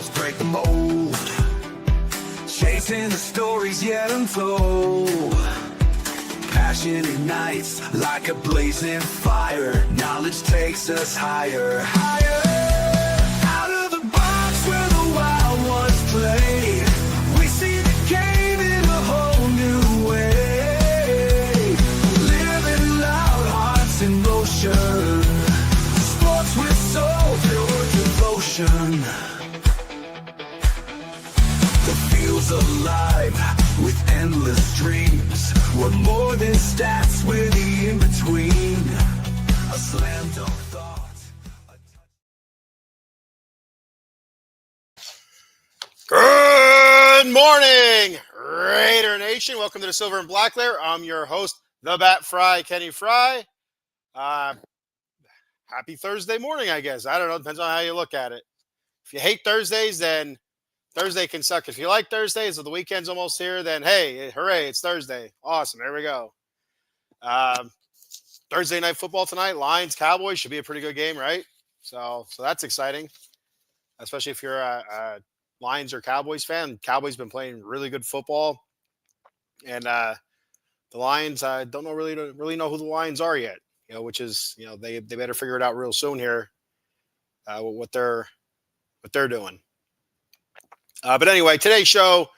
was break the mold, chasing the stories yet untold. Passion ignites like a blazing fire. Knowledge takes us higher, higher. Out of the box where the wild ones play, we see the game in a whole new way. Living loud, hearts in motion. Sports with soul, pure devotion. The field's alive with endless dreams. We're more than stats, we're the in-between. A slam dunk thought. Good morning, Raider Nation. Welcome to the Silver and Black Lair. I'm your host, the Bat Fry, Kenny Fry. Happy Thursday morning, I guess. I don't know. Depends on how you look at it. If you hate Thursdays, then Thursday can suck. If you like Thursdays, so the weekend's almost here, then hey, hooray, it's Thursday. Awesome. There we go. Thursday night football tonight, Lions, Cowboys, should be a pretty good game, right? So that's exciting, especially if you're a Lions or Cowboys fan. Cowboys been playing really good football, and the Lions, I don't know really know who the Lions are yet. Which is they better figure it out real soon here. What they're doing. But anyway, today's show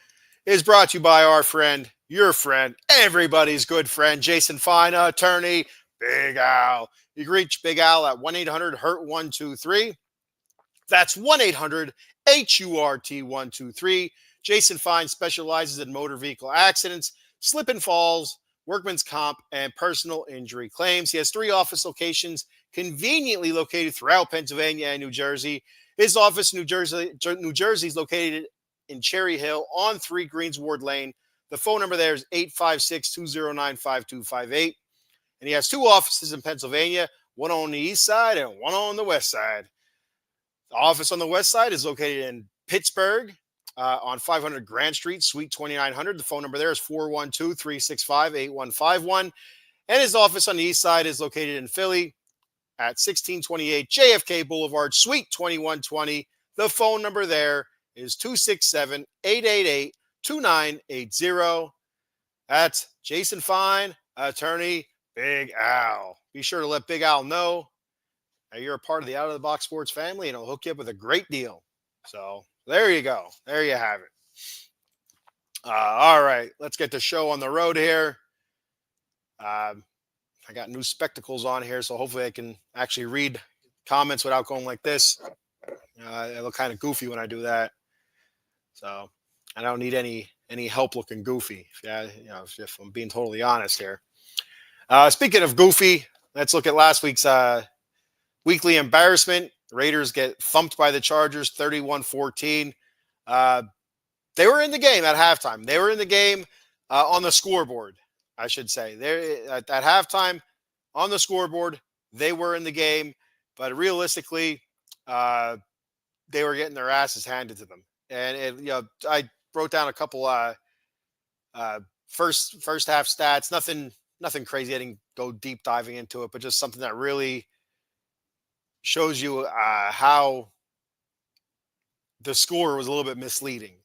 is brought to you by our friend, your friend, everybody's good friend, Jason Fine, attorney, Big Al. You can reach Big Al at 1-800-HURT-123. That's 1-800-HURT-123. Jason Fine specializes in motor vehicle accidents, slip and falls, workman's comp, and personal injury claims. He has 3 office locations conveniently located throughout Pennsylvania and New Jersey. His office in New Jersey is located in Cherry Hill on 3 Greensward Lane. The phone number there is 856-209-5258. And he has 2 offices in Pennsylvania, one on the east side and one on the west side. The office on the west side is located in Pittsburgh, on 500 Grand Street, Suite 2900. The phone number there is 412-365-8151. And his office on the east side is located in Philly at 1628 JFK Boulevard, Suite 2120. The phone number there is 267-888-2980. That's Jason Fine, attorney, Big Al. Be sure to let Big Al know that you're a part of the Out of the Box Sports family, and he'll hook you up with a great deal. So there you go. There you have it. All right. Let's get the show on the road here. I got new spectacles on here, so hopefully I can actually read comments without going like this. I look kind of goofy when I do that. So I don't need any help looking goofy. If I'm being totally honest here. Speaking of goofy, let's look at last week's weekly embarrassment. The Raiders get thumped by the Chargers 31-14. They were in the game at halftime. They were in the game on the scoreboard, I should say. They're at halftime on the scoreboard. They were in the game, but realistically, they were getting their asses handed to them. And I wrote down a couple first half stats. Nothing crazy. I didn't go deep diving into it, but just something that really shows you how the score was a little bit misleading.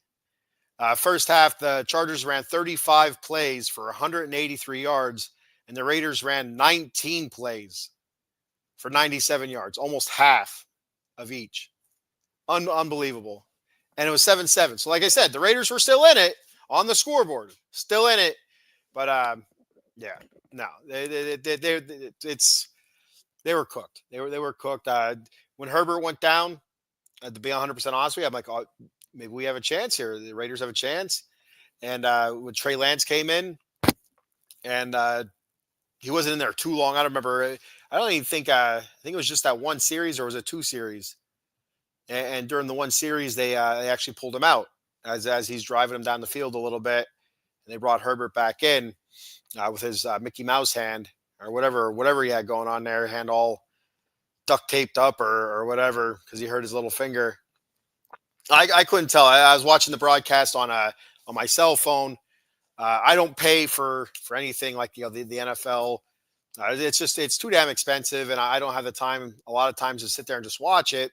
First half, the Chargers ran 35 plays for 183 yards, and the Raiders ran 19 plays for 97 yards, almost half of each. Unbelievable. And it was 7-7. So like I said, the Raiders were still in it on the scoreboard, still in it. But they were cooked. They were cooked. When Herbert went down, to be 100% honest with you, I'm like, oh, maybe we have a chance here. The Raiders have a chance. And when Trey Lance came in, and he wasn't in there too long. I don't remember. I don't even think. I think it was just that one series, or was it 2 series? And during the one series, they actually pulled him out as he's driving him down the field a little bit, and they brought Herbert back in with his Mickey Mouse hand or whatever he had going on there, hand all duct taped up or whatever because he hurt his little finger. I couldn't tell. I was watching the broadcast on my cell phone. I don't pay for anything like the NFL. It's too damn expensive, and I don't have the time a lot of times to sit there and just watch it.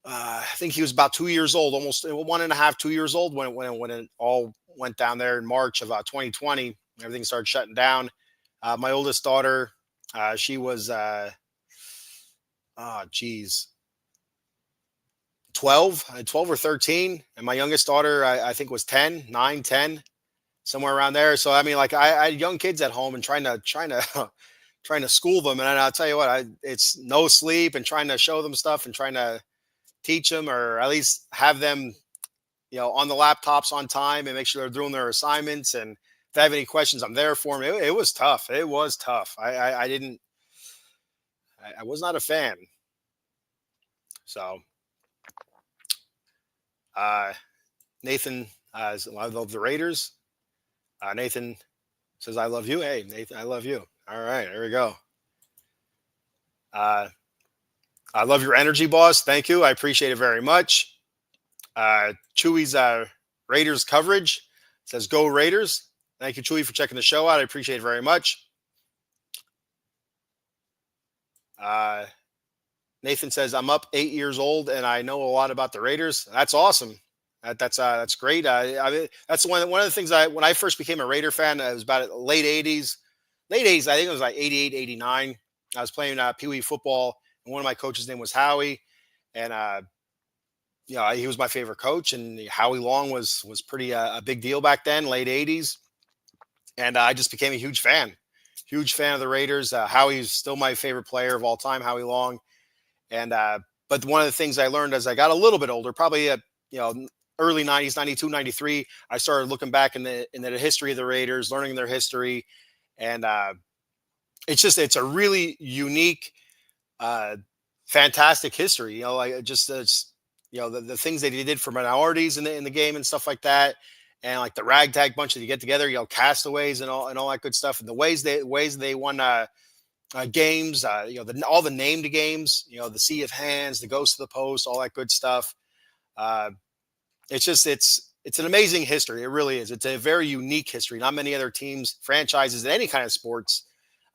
I think he was about 2 years old, almost 1.5, 2 years old when it all went down there in March of 2020. Everything started shutting down. My oldest daughter, she was, geez, 12, 12 or 13. And my youngest daughter, I think was 10, 9, 10, somewhere around there. So, I mean, like I had young kids at home and trying to, trying to school them. And I'll tell you what, it's no sleep and trying to show them stuff and trying to teach them, or at least have them, on the laptops on time and make sure they're doing their assignments. And if they have any questions, I'm there for them. It was tough. It was tough. I didn't, I was not a fan. So, uh, Nathan, I love the Raiders. Nathan says, I love you. Hey, Nathan, I love you. All right, there we go. Uh, I love your energy, boss. Thank you. I appreciate it very much. Chewy's Raiders coverage says, go Raiders. Thank you, Chewy, for checking the show out. I appreciate it very much. Nathan says, I'm up 8 years old and I know a lot about the Raiders. That's awesome. That's great. That's one of the things when I first became a Raider fan, it was about late 80s. Late 80s, I think it was like 88, 89. I was playing Pee Wee football, and one of my coaches' name was Howie. And, he was my favorite coach, and Howie Long was pretty a big deal back then, late 80s. And I just became a huge fan of the Raiders. Howie's still my favorite player of all time, Howie Long. And but one of the things I learned as I got a little bit older, probably early 90s, 92, 93, I started looking back in the history of the Raiders, learning their history. And it's a really unique, fantastic history. It's the things that he did for minorities in the game and stuff like that. And like the ragtag bunch that you get together, castaways and all that good stuff. And the ways they won games, all the named games, the Sea of Hands, the Ghost of the Post, all that good stuff. It's an amazing history. It really is. It's a very unique history. Not many other teams, franchises, in any kind of sports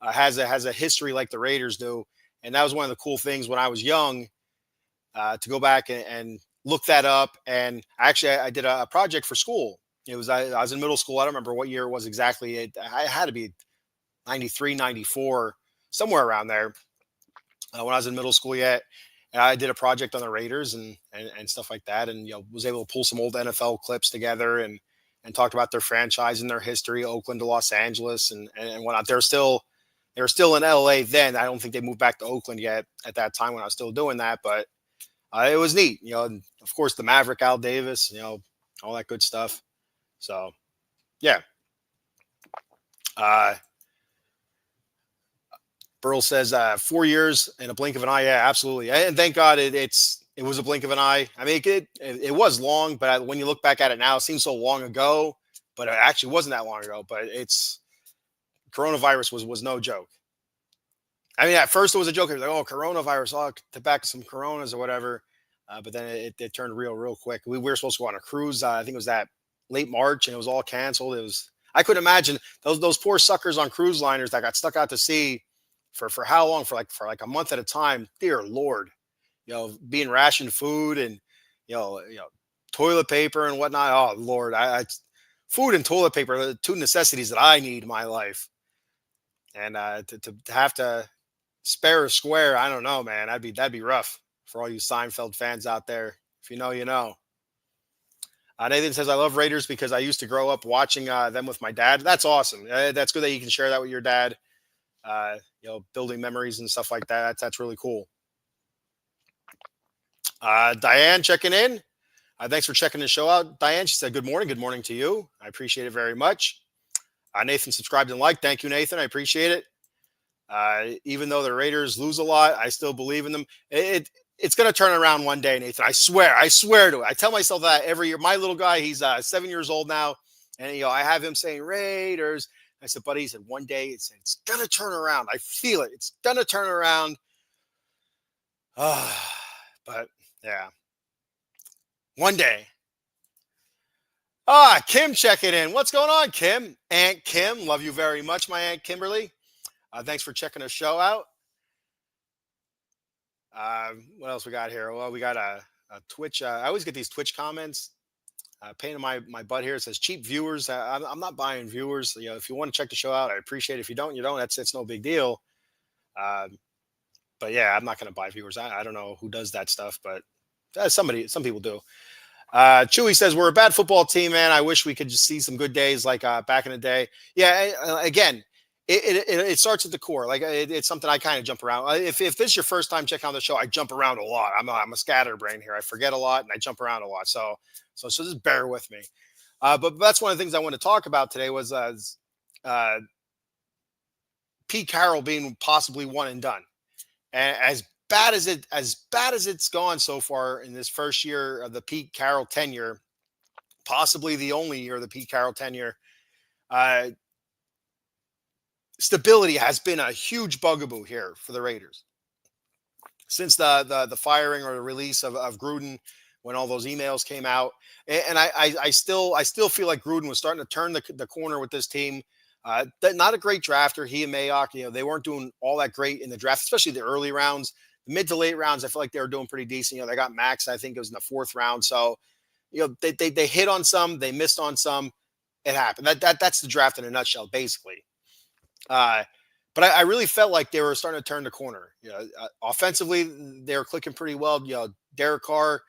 has a history like the Raiders do. And that was one of the cool things when I was young, to go back and look that up. And actually, I did a project for school. I was in middle school. I don't remember what year it was exactly. I had to be 93, 94, somewhere around there, when I was in middle school yet. And I did a project on the Raiders and stuff like that. And, was able to pull some old NFL clips together and talked about their franchise and their history, Oakland to Los Angeles and whatnot. They were still in LA then. I don't think they moved back to Oakland yet at that time when I was still doing that, but it was neat, and of course the Maverick, Al Davis, all that good stuff. So, yeah. Burl says 4 years in a blink of an eye. Yeah, absolutely. And thank God it was a blink of an eye. I mean, it was long, but when you look back at it now, it seems so long ago, but it actually wasn't that long ago. But coronavirus was no joke. I mean, at first it was a joke. It was like, oh, coronavirus, to back some Coronas or whatever. But then it turned real quick. We were supposed to go on a cruise. I think it was that late March, and it was all canceled. I couldn't imagine those poor suckers on cruise liners that got stuck out to sea for how long? For like a month at a time. Dear Lord, being rationed food and toilet paper and whatnot. Oh Lord, food and toilet paper are the two necessities that I need in my life. And to have to spare a square, I don't know, man. That'd be rough for all you Seinfeld fans out there. If you know, you know. Nathan says, I love Raiders because I used to grow up watching them with my dad. That's awesome. That's good that you can share that with your dad. Building memories and stuff like that. That's really cool. Diane checking in. Thanks for checking the show out, Diane. She said, good morning. Good morning to you. I appreciate it very much. Nathan subscribed and liked. Thank you, Nathan. I appreciate it. Even though the Raiders lose a lot, I still believe in them. It's going to turn around one day, Nathan. I swear to it. I tell myself that every year. My little guy, he's 7 years old now. And, I have him saying Raiders. I said, buddy, he said, one day it's going to turn around. I feel it. It's going to turn around. But yeah, one day. Kim checking in. What's going on, Kim? Aunt Kim, love you very much, my Aunt Kimberly. Thanks for checking the show out. What else we got here? Well, we got Twitch. I always get these Twitch comments. Pain in my butt here. It says cheap viewers. I'm not buying viewers. If you want to check the show out, I appreciate it. If you don't, you don't. It's no big deal. Uh, but yeah, I'm not going to buy viewers. I don't know who does that stuff, but some people do. Chewy says we're a bad football team, man. I wish we could just see some good days like back in the day. Yeah, again, it starts at the core. Like it's something I kind of jump around. If this is your first time checking out the show, I jump around a lot. I'm a scatterbrain here. I forget a lot and I jump around a lot. So just bear with me. But that's one of the things I want to talk about today was Pete Carroll being possibly one and done. And as bad as it's gone so far in this first year of the Pete Carroll tenure, possibly the only year of the Pete Carroll tenure, stability has been a huge bugaboo here for the Raiders since the firing or the release of Gruden, when all those emails came out. And I still feel like Gruden was starting to turn the corner with this team. Not a great drafter. He and Mayock, they weren't doing all that great in the draft, especially the early rounds. The mid to late rounds, I feel like they were doing pretty decent. They got Max, I think it was in the 4th round. So, they hit on some, they missed on some. It happened. That's the draft in a nutshell, basically. But I really felt like they were starting to turn the corner. Offensively, they were clicking pretty well. Derek Carr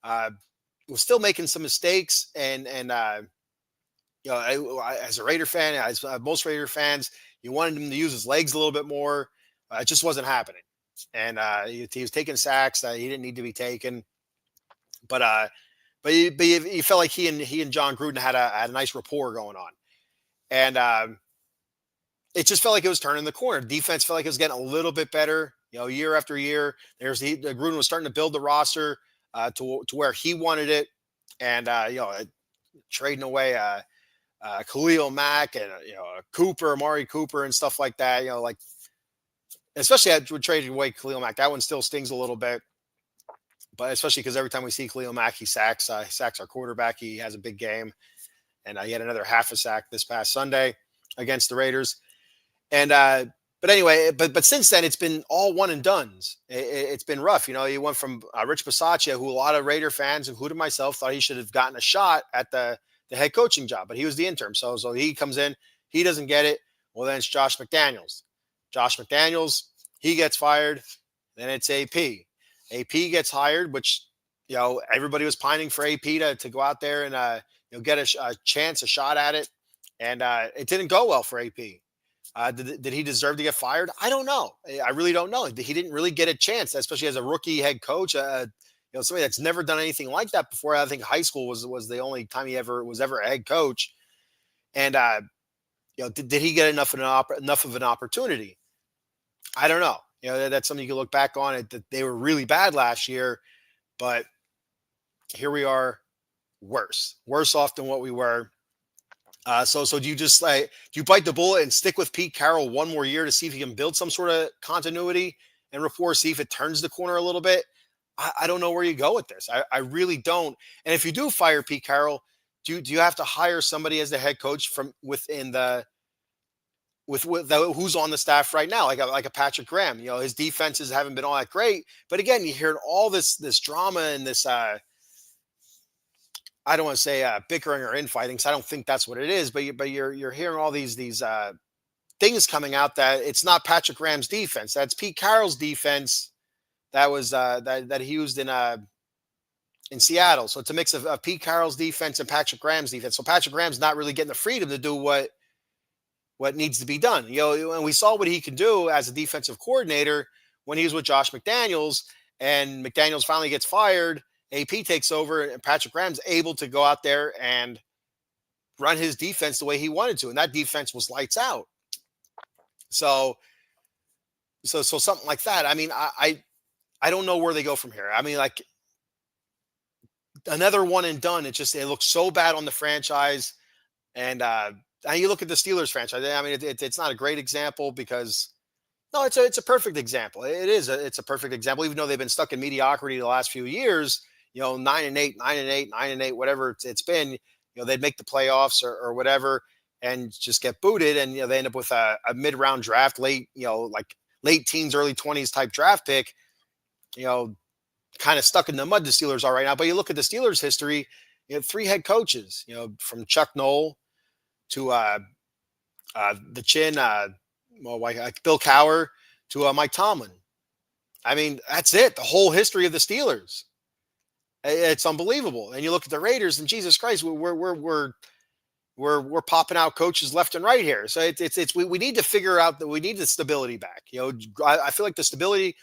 was still making some mistakes, and as a Raider fan, as most Raider fans, you wanted him to use his legs a little bit more. It just wasn't happening, and he was taking sacks that he didn't need to be taken. But he felt like he and John Gruden had a nice rapport going on, and it just felt like it was turning the corner. Defense felt like it was getting a little bit better, year after year. Gruden was starting to build the roster to where he wanted it, and trading away Khalil Mack and Amari Cooper and stuff like that. Especially after trading away Khalil Mack, that one still stings a little bit. But especially because every time we see Khalil Mack, he sacks our quarterback. He has a big game, and he had another half a sack this past Sunday against the Raiders. And but anyway, but since then it's been all one and dones. It's been rough. You went from Rich Bisaccia, who a lot of Raider fans, including myself, thought he should have gotten a shot at the head coaching job, but he was the interim. So he comes in, he doesn't get it. Well, then it's Josh McDaniels. He gets fired. Then it's AP. AP gets hired, which everybody was pining for AP to go out there and get a chance, a shot at it, and it didn't go well for AP. Did he deserve to get fired? I don't know. I really don't know. He didn't really get a chance, especially as a rookie head coach. Somebody that's never done anything like that before. I think high school was the only time he was ever a head coach. And did he get enough of an opportunity? I don't know. That's something you can look back on. They were really bad last year, but here we are, worse off than what we were. So do you just do you bite the bullet and stick with Pete Carroll one more year to see if he can build some sort of continuity and rapport, see if it turns the corner a little bit? I don't know where you go with this. I really don't. And if you do fire Pete Carroll, do you have to hire somebody as the head coach from within who's on the staff right now, like a Patrick Graham? His defenses haven't been all that great, but again, you hear all this drama and this I don't want to say bickering or infighting, because I don't think that's what it is. But you're hearing all these things coming out that it's not Patrick Graham's defense. That's Pete Carroll's defense. That was that he used in Seattle. So it's a mix of Pete Carroll's defense and Patrick Graham's defense. So Patrick Graham's not really getting the freedom to do what needs to be done. And we saw what he can do as a defensive coordinator when he was with Josh McDaniels, and McDaniels finally gets fired. AP takes over, and Patrick Graham's able to go out there and run his defense the way he wanted to, and that defense was lights out. So something like that. I mean, I don't know where they go from here. I mean, like another one and done. It looks so bad on the franchise, and you look at the Steelers franchise. I mean, it's not a great example because. No, it's a perfect example. It's a perfect example, even though they've been stuck in mediocrity the last few years. 9-8, whatever it's been. They'd make the playoffs or whatever, and just get booted, and they end up with a mid-round draft, late teens, early 20s type draft pick. kind of stuck in the mud the Steelers are right now. But you look at the Steelers' history, 3 head coaches, from Chuck Noll to the Chin, Bill Cowher to Mike Tomlin. I mean, that's it. The whole history of the Steelers. It's unbelievable. And you look at the Raiders, and Jesus Christ, we're popping out coaches left and right here. So we need to figure out that we need the stability back. I feel like the stability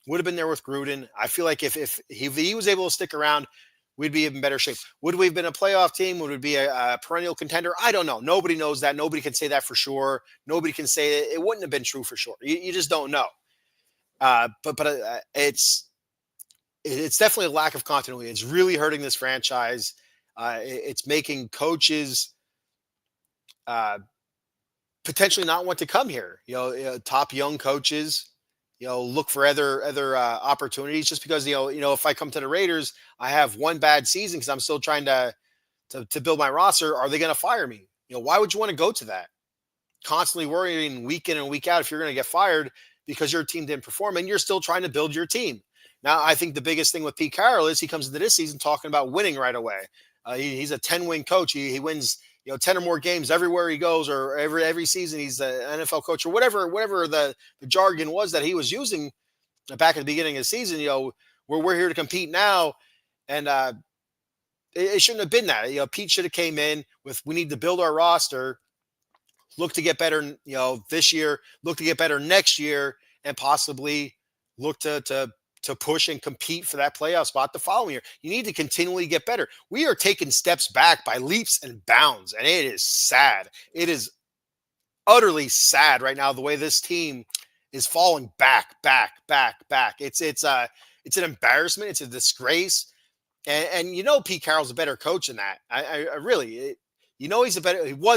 would have been there with Gruden. I feel like if he was able to stick around, we'd be in better shape. Would we have been a playoff team? Would it be a perennial contender? I don't know. Nobody knows that. Nobody can say that for sure. Nobody can say it wouldn't have been true for sure. You just don't know. But it's definitely a lack of continuity. It's really hurting this franchise. It's making coaches potentially not want to come here. Top young coaches, look for other opportunities just because if I come to the Raiders, I have one bad season because I'm still trying to build my roster. Are they going to fire me? Why would you want to go to that? Constantly worrying week in and week out if you're going to get fired because your team didn't perform and you're still trying to build your team. Now, I think the biggest thing with Pete Carroll is he comes into this season talking about winning right away. He's a 10-win coach. He wins 10 or more games everywhere he goes, or every season he's an NFL coach, or whatever the jargon was that he was using back at the beginning of the season. We're here to compete now, and it shouldn't have been that. Pete should have came in with, we need to build our roster, look to get better, this year, look to get better next year, and possibly look to push and compete for that playoff spot the following year. You need to continually get better. We are taking steps back by leaps and bounds, and it is sad. It is utterly sad right now the way this team is falling back. It's an embarrassment. It's a disgrace. And Pete Carroll's a better coach than that. I really, he was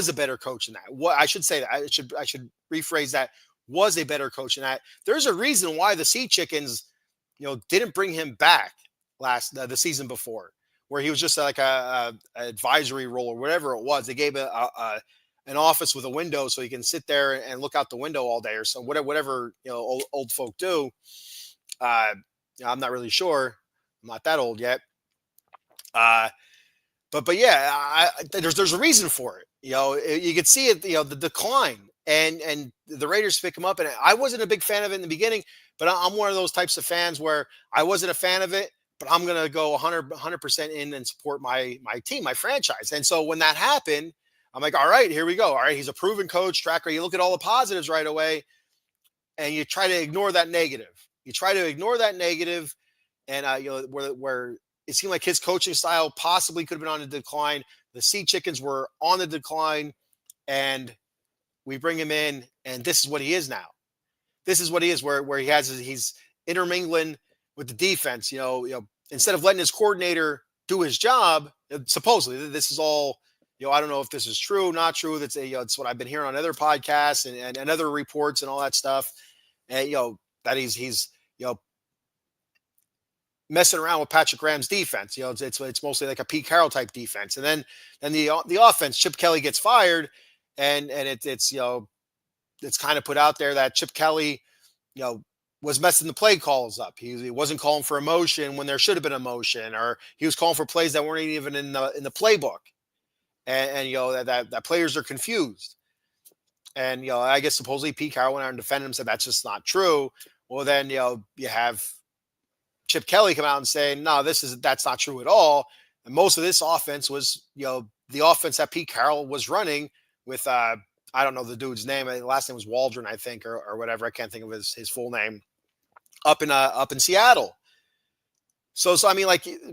a better coach than that. What I should say that I should rephrase that, was a better coach than that. There's a reason why the Sea Chickens didn't bring him back the season before, where he was just like a advisory role or whatever it was. They gave an office with a window so he can sit there and look out the window all day or so, whatever old folk do. I'm not really sure. I'm not that old yet. But yeah, there's a reason for it. You could see it, the decline, and the Raiders pick him up. And I wasn't a big fan of it in the beginning, but I'm one of those types of fans where I wasn't a fan of it, but I'm going to go 100% in and support my team, my franchise. And so when that happened, I'm like, all right, here we go. All right, he's a proven coach, tracker. You look at all the positives right away, and you try to ignore that negative. And where it seemed like his coaching style possibly could have been on the decline. The Sea Chickens were on the decline, and we bring him in, and this is what he is now. This is what he is, where he's intermingling with the defense. Instead of letting his coordinator do his job, supposedly this is all. I don't know if this is true, not true. That's it's what I've been hearing on other podcasts and other reports and all that stuff. And that he's messing around with Patrick Graham's defense. It's mostly like a Pete Carroll type defense. And then the offense, Chip Kelly gets fired, and it's kind of put out there that Chip Kelly, was messing the play calls up. He wasn't calling for a motion when there should have been a motion, or he was calling for plays that weren't even in the playbook. And that players are confused. And I guess supposedly Pete Carroll went out and defended him, said that's just not true. Well, then you have Chip Kelly come out and say, no, that's not true at all. And most of this offense was, the offense that Pete Carroll was running with, I don't know the dude's name. The last name was Waldron, I think, or whatever. I can't think of his full name. Up in Seattle. So I mean,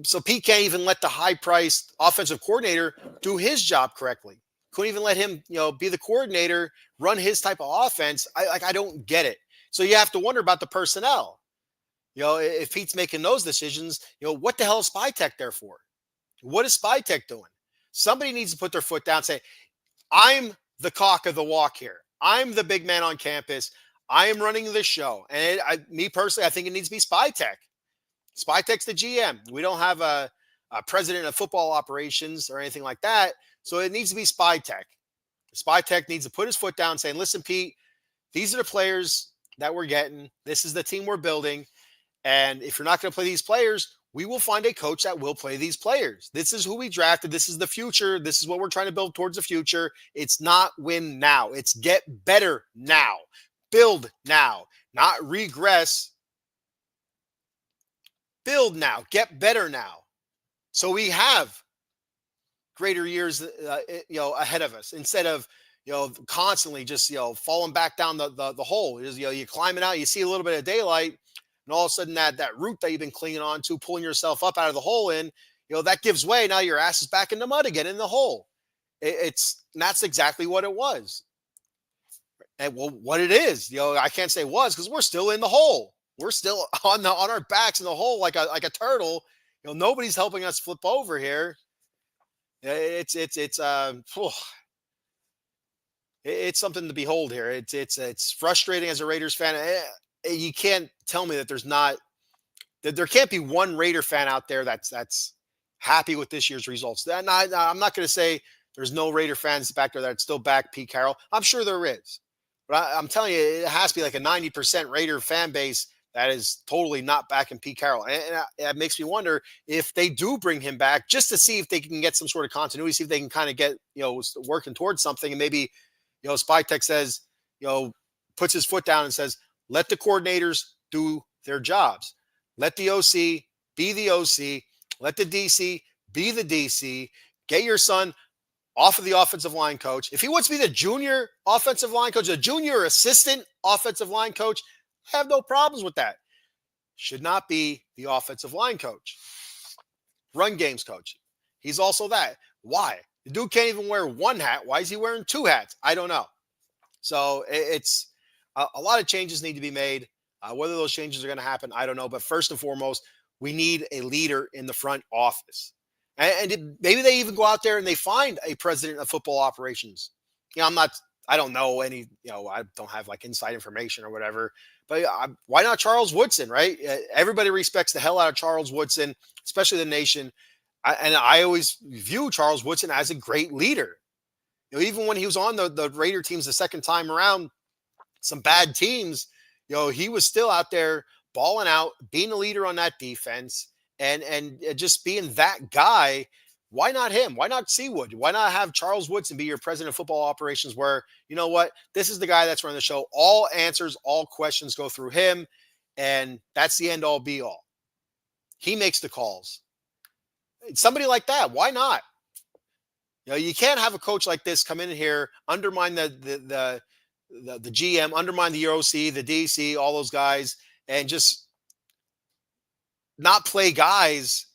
so Pete can't even let the high-priced offensive coordinator do his job correctly. Couldn't even let him, be the coordinator, run his type of offense. I don't get it. So you have to wonder about the personnel. If Pete's making those decisions, what the hell is Spy Tech there for? What is Spy Tech doing? Somebody needs to put their foot down and say, I'm the cock of the walk here. I'm the big man on campus. I am running this show. And me personally, I think it needs to be Spy Tech. Spy Tech's the GM. We don't have a president of football operations or anything like that. So it needs to be Spy Tech. Spy Tech needs to put his foot down saying, listen, Pete, these are the players that we're getting. This is the team we're building. And if you're not going to play these players, we will find a coach that will play these players. This is who we drafted. This is the future. This is what we're trying to build towards the future. It's not win now. It's get better now. Build now, not regress. Build now. Get better now. So we have greater years, ahead of us instead of, constantly just, falling back down the hole. Is, you climbing out, you see a little bit of daylight, and all of a sudden that root that you've been clinging on to, pulling yourself up out of the hole that gives way. Now your ass is back in the mud again, in the hole. That's exactly what it was. And well, what it is, I can't say was, because we're still in the hole. We're still on our backs in the hole like a turtle. Nobody's helping us flip over here. It's something to behold here. It's frustrating as a Raiders fan. You can't tell me that there can't be one Raider fan out there that's happy with this year's results. I'm not going to say there's no Raider fans back there that still back Pete Carroll. I'm sure there is, but I'm telling you, it has to be like a 90% Raider fan base that is totally not backing Pete Carroll. And it makes me wonder if they do bring him back just to see if they can get some sort of continuity, see if they can kind of get, working towards something. And maybe, Spytech says, puts his foot down and says, let the coordinators do their jobs. Let the OC be the OC. Let the DC be the DC. Get your son off of the offensive line coach. If he wants to be the junior offensive line coach, a junior assistant offensive line coach, I have no problems with that. Should not be the offensive line coach. Run games coach. He's also that. Why? The dude can't even wear one hat. Why is he wearing two hats? I don't know. So it's a lot of changes need to be made. Whether those changes are going to happen, I don't know. But first and foremost, we need a leader in the front office. And maybe they even go out there and they find a president of football operations. I don't know any, I don't have like inside information or whatever. But why not Charles Woodson, right? Everybody respects the hell out of Charles Woodson, especially the nation. I always view Charles Woodson as a great leader. Even when he was on the Raider teams the second time around, some bad teams, he was still out there balling out, being a leader on that defense, and just being that guy. Why not him? Why not Seawood? Why not have Charles Woodson be your president of football operations where, this is the guy that's running the show. All answers, all questions go through him, and that's the end all be all. He makes the calls. Somebody like that, why not? You can't have a coach like this come in here, undermine the GM, undermine the OC, the DC, all those guys, and just not play guys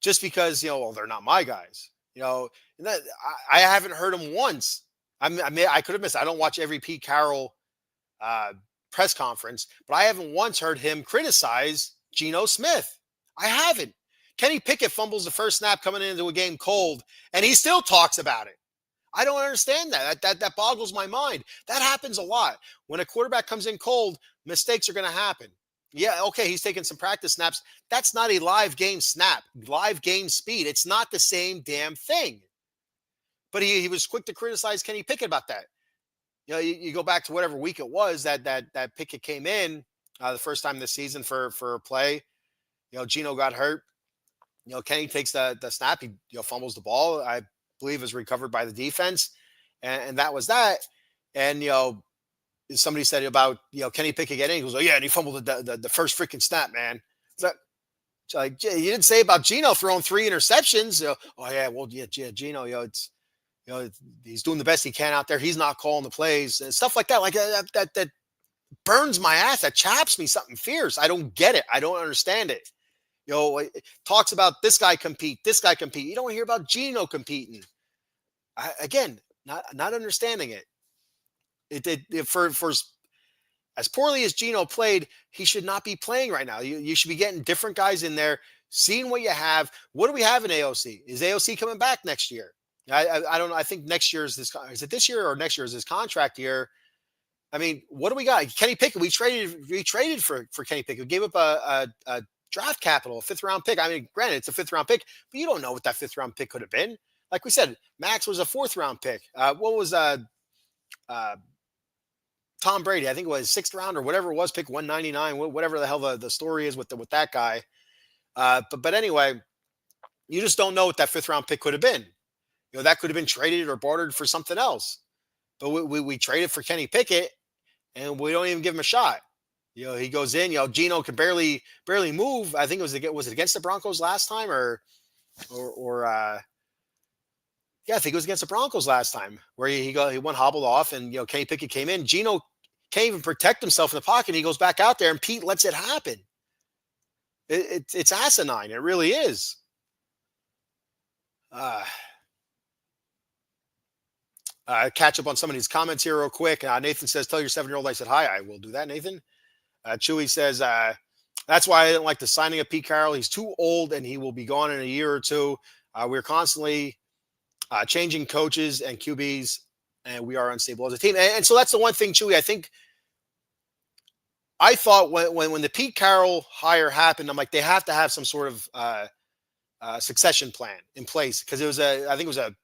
just because, they're not my guys. And I haven't heard him once. I could have missed. I don't watch every Pete Carroll press conference, but I haven't once heard him criticize Geno Smith. I haven't. Kenny Pickett fumbles the first snap coming into a game cold, and he still talks about it. I don't understand that. That boggles my mind. That happens a lot. When a quarterback comes in cold, mistakes are going to happen. Yeah, okay, he's taking some practice snaps. That's not a live game snap, live game speed. It's not the same damn thing. But he was quick to criticize Kenny Pickett about that. You go back to whatever week it was that Pickett came in the first time this season for a play. Geno got hurt. Kenny takes the snap. He fumbles the ball. I believe is recovered by the defense, and that was that. And somebody said about Kenny Pickett getting. He goes, "Oh yeah," and he fumbled the first freaking snap, man. It's like you didn't say about Geno throwing 3 interceptions. Oh yeah, well yeah, Geno. It's he's doing the best he can out there. He's not calling the plays and stuff like that. Like that burns my ass. That chaps me something fierce. I don't get it. I don't understand it. It talks about this guy compete. You don't hear about Geno competing. Again, not understanding it. For as poorly as Geno played, he should not be playing right now. You should be getting different guys in there, seeing what you have. What do we have in AOC? Is AOC coming back next year? I don't know. I think next year is it this year or next year is his contract year? I mean, what do we got? Kenny Pickett. We traded for Kenny Pickett. We gave up a draft capital, a 5th round pick. I mean, granted, it's a 5th round pick, but you don't know what that 5th round pick could have been. Like we said, Max was a 4th round pick. What was Tom Brady? I think it was 6th round or whatever it was, pick 199, whatever the hell the story is with that guy. But anyway, you just don't know what that fifth round pick could have been. That could have been traded or bartered for something else. But we traded for Kenny Pickett, and we don't even give him a shot. He goes in. Geno can barely move. I think was it against the Broncos last time, or yeah, I think it was against the Broncos last time where he went hobbled off, and Kenny Pickett came in. Geno can't even protect himself in the pocket. And he goes back out there, and Pete lets it happen. It's asinine. It really is. Catch up on some of these comments here real quick. Nathan says, "Tell your 7-year-old I said hi." I will do that, Nathan. Chewy says, "That's why I didn't like the signing of Pete Carroll. He's too old, and he will be gone in a year or two. We're constantly changing coaches and QBs, and we are unstable as a team." And so that's the one thing, Chewy. I thought when the Pete Carroll hire happened, I'm like, they have to have some sort of succession plan in place, because I think it was a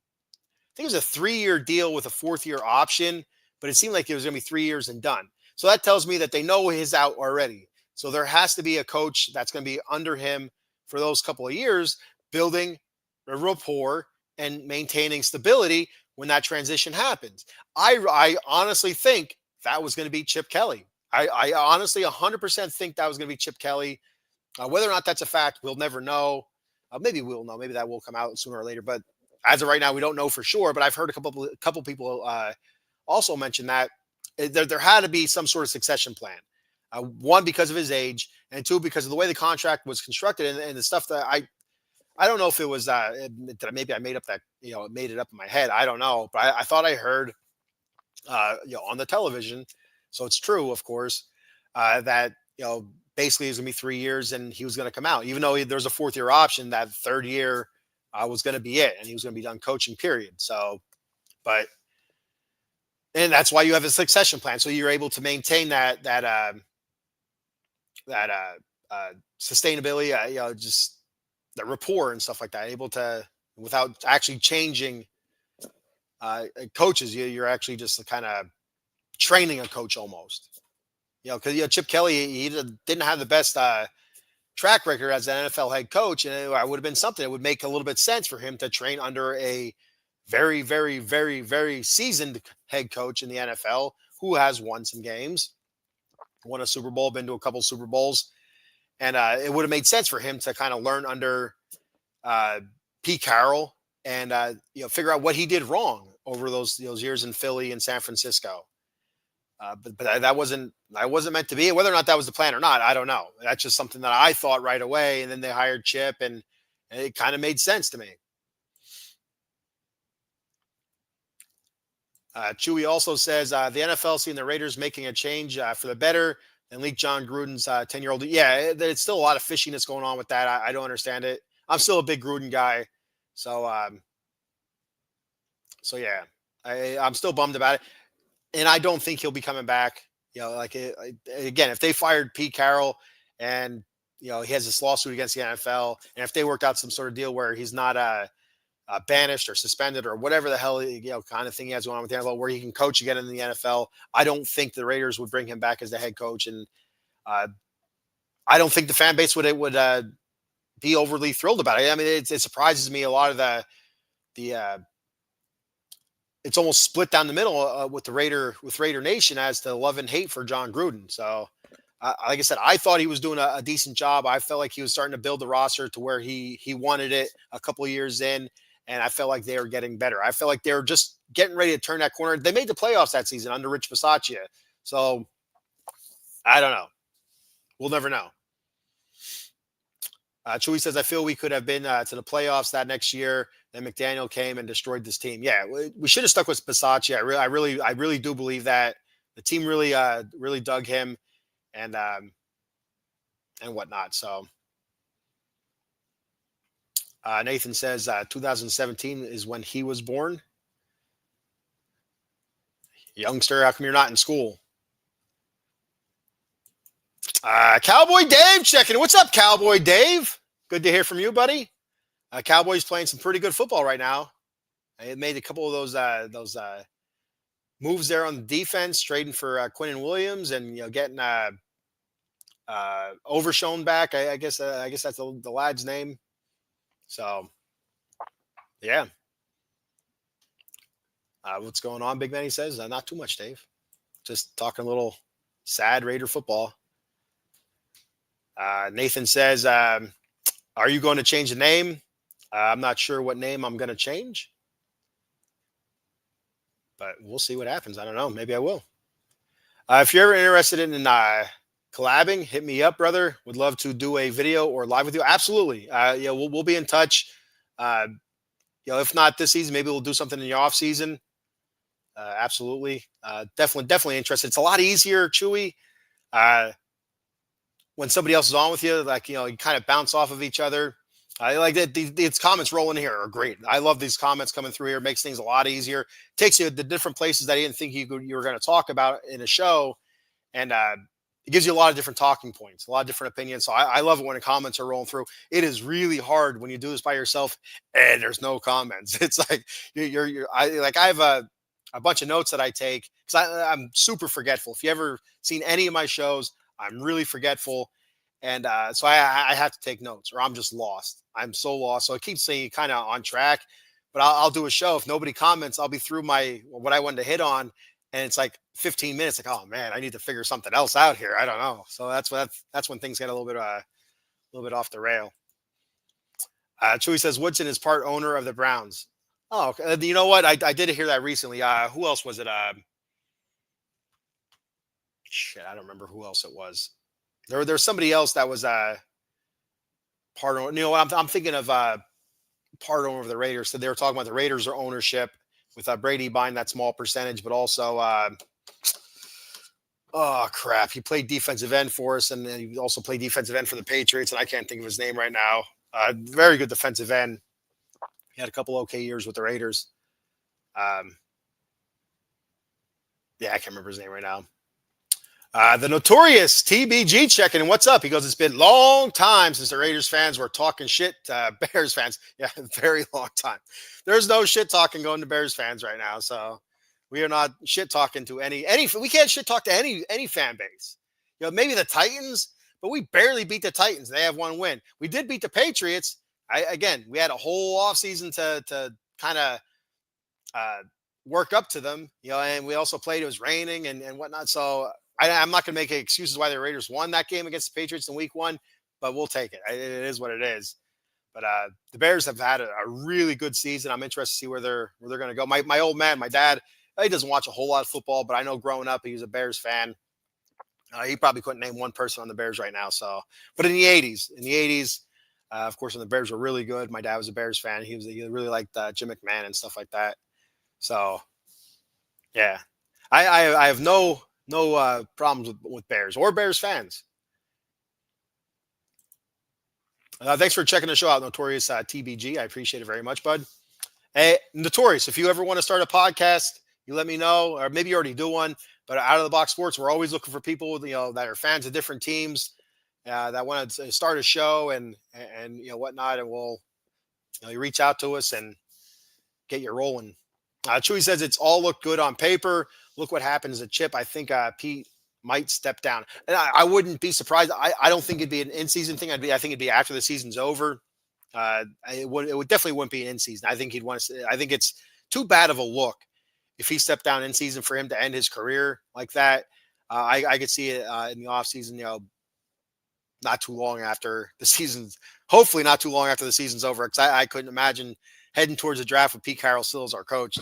3-year deal with a 4th-year option, but it seemed like it was going to be 3 years and done. So that tells me that they know he's out already. So there has to be a coach that's going to be under him for those couple of years, building a rapport and maintaining stability when that transition happens. I honestly think that was going to be Chip Kelly. I honestly 100% think that was going to be Chip Kelly. Whether or not that's a fact, we'll never know. Maybe we'll know. Maybe that will come out sooner or later. But as of right now, we don't know for sure. But I've heard a couple people also mention that there had to be some sort of succession plan. One, because of his age, and two, because of the way the contract was constructed and the stuff that I don't know if it was maybe I made up that made it up in my head. I don't know, but I thought I heard on the television, so it's true, of course, that basically it was gonna be 3 years and he was gonna come out, even though there's a 4th-year option. That 3rd year was gonna be it, and he was gonna be done coaching. Period. So, and that's why you have a succession plan, so you're able to maintain that sustainability, just the rapport and stuff like that, able to, without actually changing coaches. You're actually just kind of training a coach almost. Because Chip Kelly, he didn't have the best track record as an NFL head coach, and it would have been something that would make a little bit sense for him to train under a very, very, very, very seasoned head coach in the NFL who has won some games, won a Super Bowl, been to a couple Super Bowls. And it would have made sense for him to kind of learn under Pete Carroll and figure out what he did wrong over those years in Philly and San Francisco. But that wasn't meant to be. Whether or not that was the plan or not, I don't know. That's just something that I thought right away. And then they hired Chip, and it kind of made sense to me. Chewy also says the NFL seeing the Raiders making a change for the better and leak John Gruden's 10-year-old. Yeah, it's still a lot of fishiness going on with that. I don't understand it. I'm still a big Gruden guy. So yeah, I'm still bummed about it. And I don't think he'll be coming back. Again, if they fired Pete Carroll and, he has this lawsuit against the NFL, and if they work out some sort of deal where he's not banished or suspended or whatever the hell, kind of thing he has going on with the NFL, where he can coach again in the NFL, I don't think the Raiders would bring him back as the head coach. And I don't think the fan base would be overly thrilled about it. I mean, it surprises me a lot of the it's almost split down the middle with Raider Nation as to love and hate for John Gruden. So, like I said, I thought he was doing a decent job. I felt like he was starting to build the roster to where he wanted it a couple of years in, and I felt like they were getting better. I felt like they were just getting ready to turn that corner. They made the playoffs that season under Rich Bisaccia. So, I don't know. We'll never know. Chewy says, I feel we could have been to the playoffs that next year. Then McDaniel came and destroyed this team. Yeah, we should have stuck with Bisaccia. I really do believe that the team really dug him and whatnot. So Nathan says 2017 is when he was born. Youngster, how come you're not in school? Cowboy Dave checking. What's up, Cowboy Dave? Good to hear from you, buddy. Cowboys playing some pretty good football right now. I made a couple of those moves there on the defense, trading for Quinnen Williams, and getting Overshown back. I guess that's the lad's name. So yeah. What's going on, Big Man? He says, not too much, Dave. Just talking a little sad Raider football. Nathan says, are you going to change the name? I'm not sure what name I'm going to change, but we'll see what happens. I don't know. Maybe I will. If you're ever interested in collabing, hit me up, brother. Would love to do a video or live with you. Absolutely. Yeah, we'll be in touch. If not this season, maybe we'll do something in the off season. Absolutely. Definitely interested. It's a lot easier, Chewy. When somebody else is on with you, like, you kind of bounce off of each other. I like that. These comments rolling here are great. I love these comments coming through here. It makes things a lot easier. Takes you to the different places that you didn't think you were going to talk about in a show. And it gives you a lot of different talking points, a lot of different opinions. So I love it when the comments are rolling through. It is really hard when you do this by yourself and there's no comments. It's like I have a bunch of notes that I take because I'm super forgetful. If you ever seen any of my shows, I'm really forgetful. And so I have to take notes or I'm just lost. I'm so lost. So it keeps me kind of on track, but I'll do a show. If nobody comments, I'll be through what I wanted to hit on. And it's like 15 minutes. Like, oh man, I need to figure something else out here. I don't know. So that's when things get a little bit off the rail. Chewy says Woodson is part owner of the Browns. Oh, okay. You know what? I did hear that recently. Who else was it? Shit, I don't remember who else it was. There's somebody else that was part owner. You know what? I'm thinking of part owner of the Raiders. So they were talking about the Raiders' ownership with Brady buying that small percentage, but also oh crap, he played defensive end for us, and then he also played defensive end for the Patriots, and I can't think of his name right now. Very good defensive end. He had a couple okay years with the Raiders. Yeah, I can't remember his name right now. The notorious TBG checking in. What's up? He goes, it's been a long time since the Raiders fans were talking shit to Bears fans. Yeah, very long time. There's no shit talking going to Bears fans right now. So we are not shit talking to any, we can't shit talk to any fan base. Maybe the Titans, but we barely beat the Titans. They have one win. We did beat the Patriots. We had a whole offseason to kind of work up to them, and we also played, it was raining and whatnot. So I'm not going to make any excuses why the Raiders won that game against the Patriots in week 1, but we'll take it. It is what it is. But the Bears have had a really good season. I'm interested to see where they're going to go. My old man, my dad, he doesn't watch a whole lot of football, but I know growing up he was a Bears fan. He probably couldn't name one person on the Bears right now. So, but in the 80s, of course, when the Bears were really good, my dad was a Bears fan. He really liked Jim McMahon and stuff like that. So, yeah, I have no problems with Bears or Bears fans. Thanks for checking the show out, Notorious TBG. I appreciate it very much, bud. Hey, Notorious, if you ever want to start a podcast, you let me know, or maybe you already do one. But Out of the Box Sports, we're always looking for people that are fans of different teams that want to start a show and whatnot, and we'll you reach out to us and get you rolling. Chewy says it's all looked good on paper. Look what happens at Chip. I think Pete might step down, and I wouldn't be surprised. I don't think it'd be an in-season thing. I think it'd be after the season's over. It would definitely wouldn't be an in-season. I think he'd want to. I think it's too bad of a look if he stepped down in season for him to end his career like that. I could see it in the off season. Not too long after the season's. Hopefully, not too long after the season's over, because I couldn't imagine heading towards the draft with Pete Carroll still as our coach.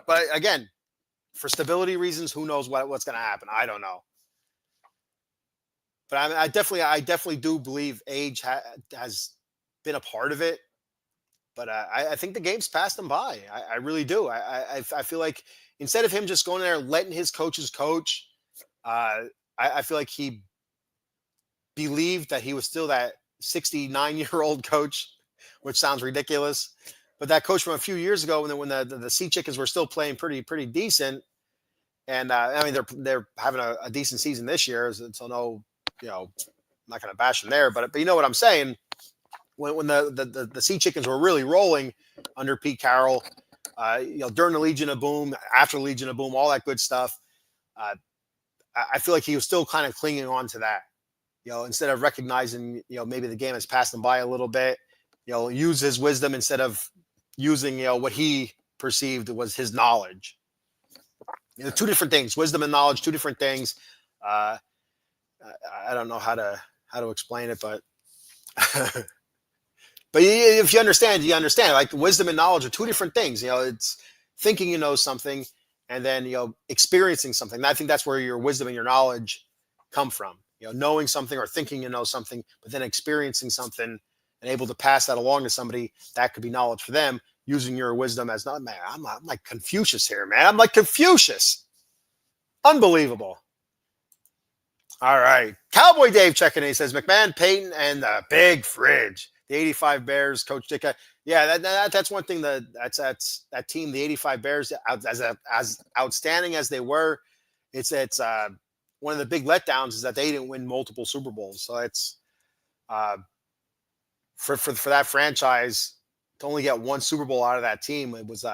But again, for stability reasons, who knows what's going to happen? I don't know. But I definitely do believe age has been a part of it. But I think the game's passed him by. I really do. I feel like instead of him just going there and letting his coaches coach, I feel like he believed that he was still that 69-year-old coach, which sounds ridiculous. But that coach from a few years ago, when the Sea Chickens were still playing pretty decent, and they're having a decent season this year. So no, I'm not going to bash them there, but you know what I'm saying. When the Sea Chickens were really rolling under Pete Carroll, during the Legion of Boom, after the Legion of Boom, all that good stuff, I feel like he was still kind of clinging on to that. instead of recognizing, maybe the game has passed him by a little bit, use his wisdom instead of using, what he perceived was his knowledge. Two different things, wisdom and knowledge, two different things. I don't know how to explain it, but but if you understand, like wisdom and knowledge are two different things. It's thinking you know something and then, experiencing something. And I think that's where your wisdom and your knowledge come from, knowing something or thinking you know something, but then experiencing something and able to pass that along to somebody, that could be knowledge for them, using your wisdom as not, man, I'm like Confucius here, man. I'm like Confucius. Unbelievable. All right. Cowboy Dave checking in. He says, McMahon, Peyton, and the big fridge. The 85 Bears, Coach Ditka. Yeah, that's one thing that's that team, the 85 Bears, as outstanding as they were, it's one of the big letdowns is that they didn't win multiple Super Bowls. So it's for that franchise to only get one Super Bowl out of that team. It was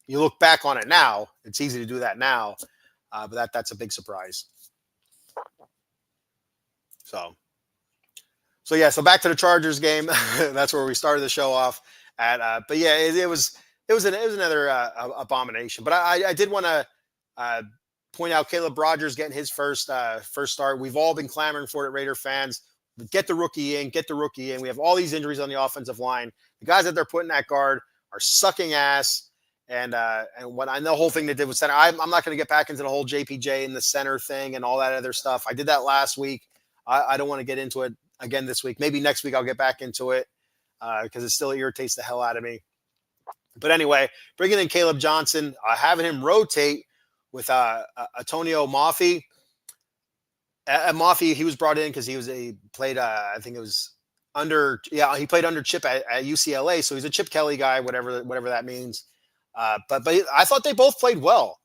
you look back on it now, it's easy to do that now, but that's a big surprise. So yeah, so back to the Chargers game. That's where we started the show off at. But yeah, it was another abomination. But I did want to point out Caleb Rogers getting his first start. We've all been clamoring for it, Raider fans. Get the rookie in. We have all these injuries on the offensive line. The guys that they're putting at guard are sucking ass. And what I know, the whole thing they did with center. I'm not going to get back into the whole JPJ and the center thing and all that other stuff. I did that last week. I don't want to get into it again this week. Maybe next week I'll get back into it because it still irritates the hell out of me. But anyway, bringing in Caleb Johnson, having him rotate with Antonio Mafi. Mafi, he was brought in because he played I think it was he played under Chip at UCLA, so he's a Chip Kelly guy, whatever that means. But I thought they both played well.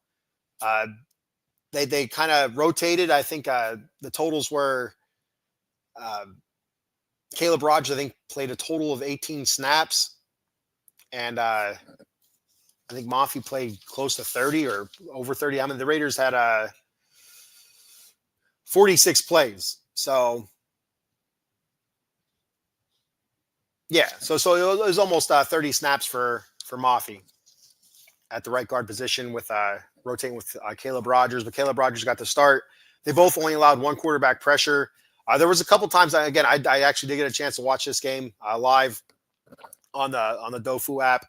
They kind of rotated. I think the totals were Caleb Rogers, I think, played a total of 18 snaps. And I think Mafi played close to 30 or over 30. I mean, the Raiders had 46 plays. So, yeah. So it was almost 30 snaps for Mafi at the right guard position with rotating with Caleb Rogers. But Caleb Rogers got the start. They both only allowed one quarterback pressure. There was a couple times, I actually did get a chance to watch this game live on the Dofu app.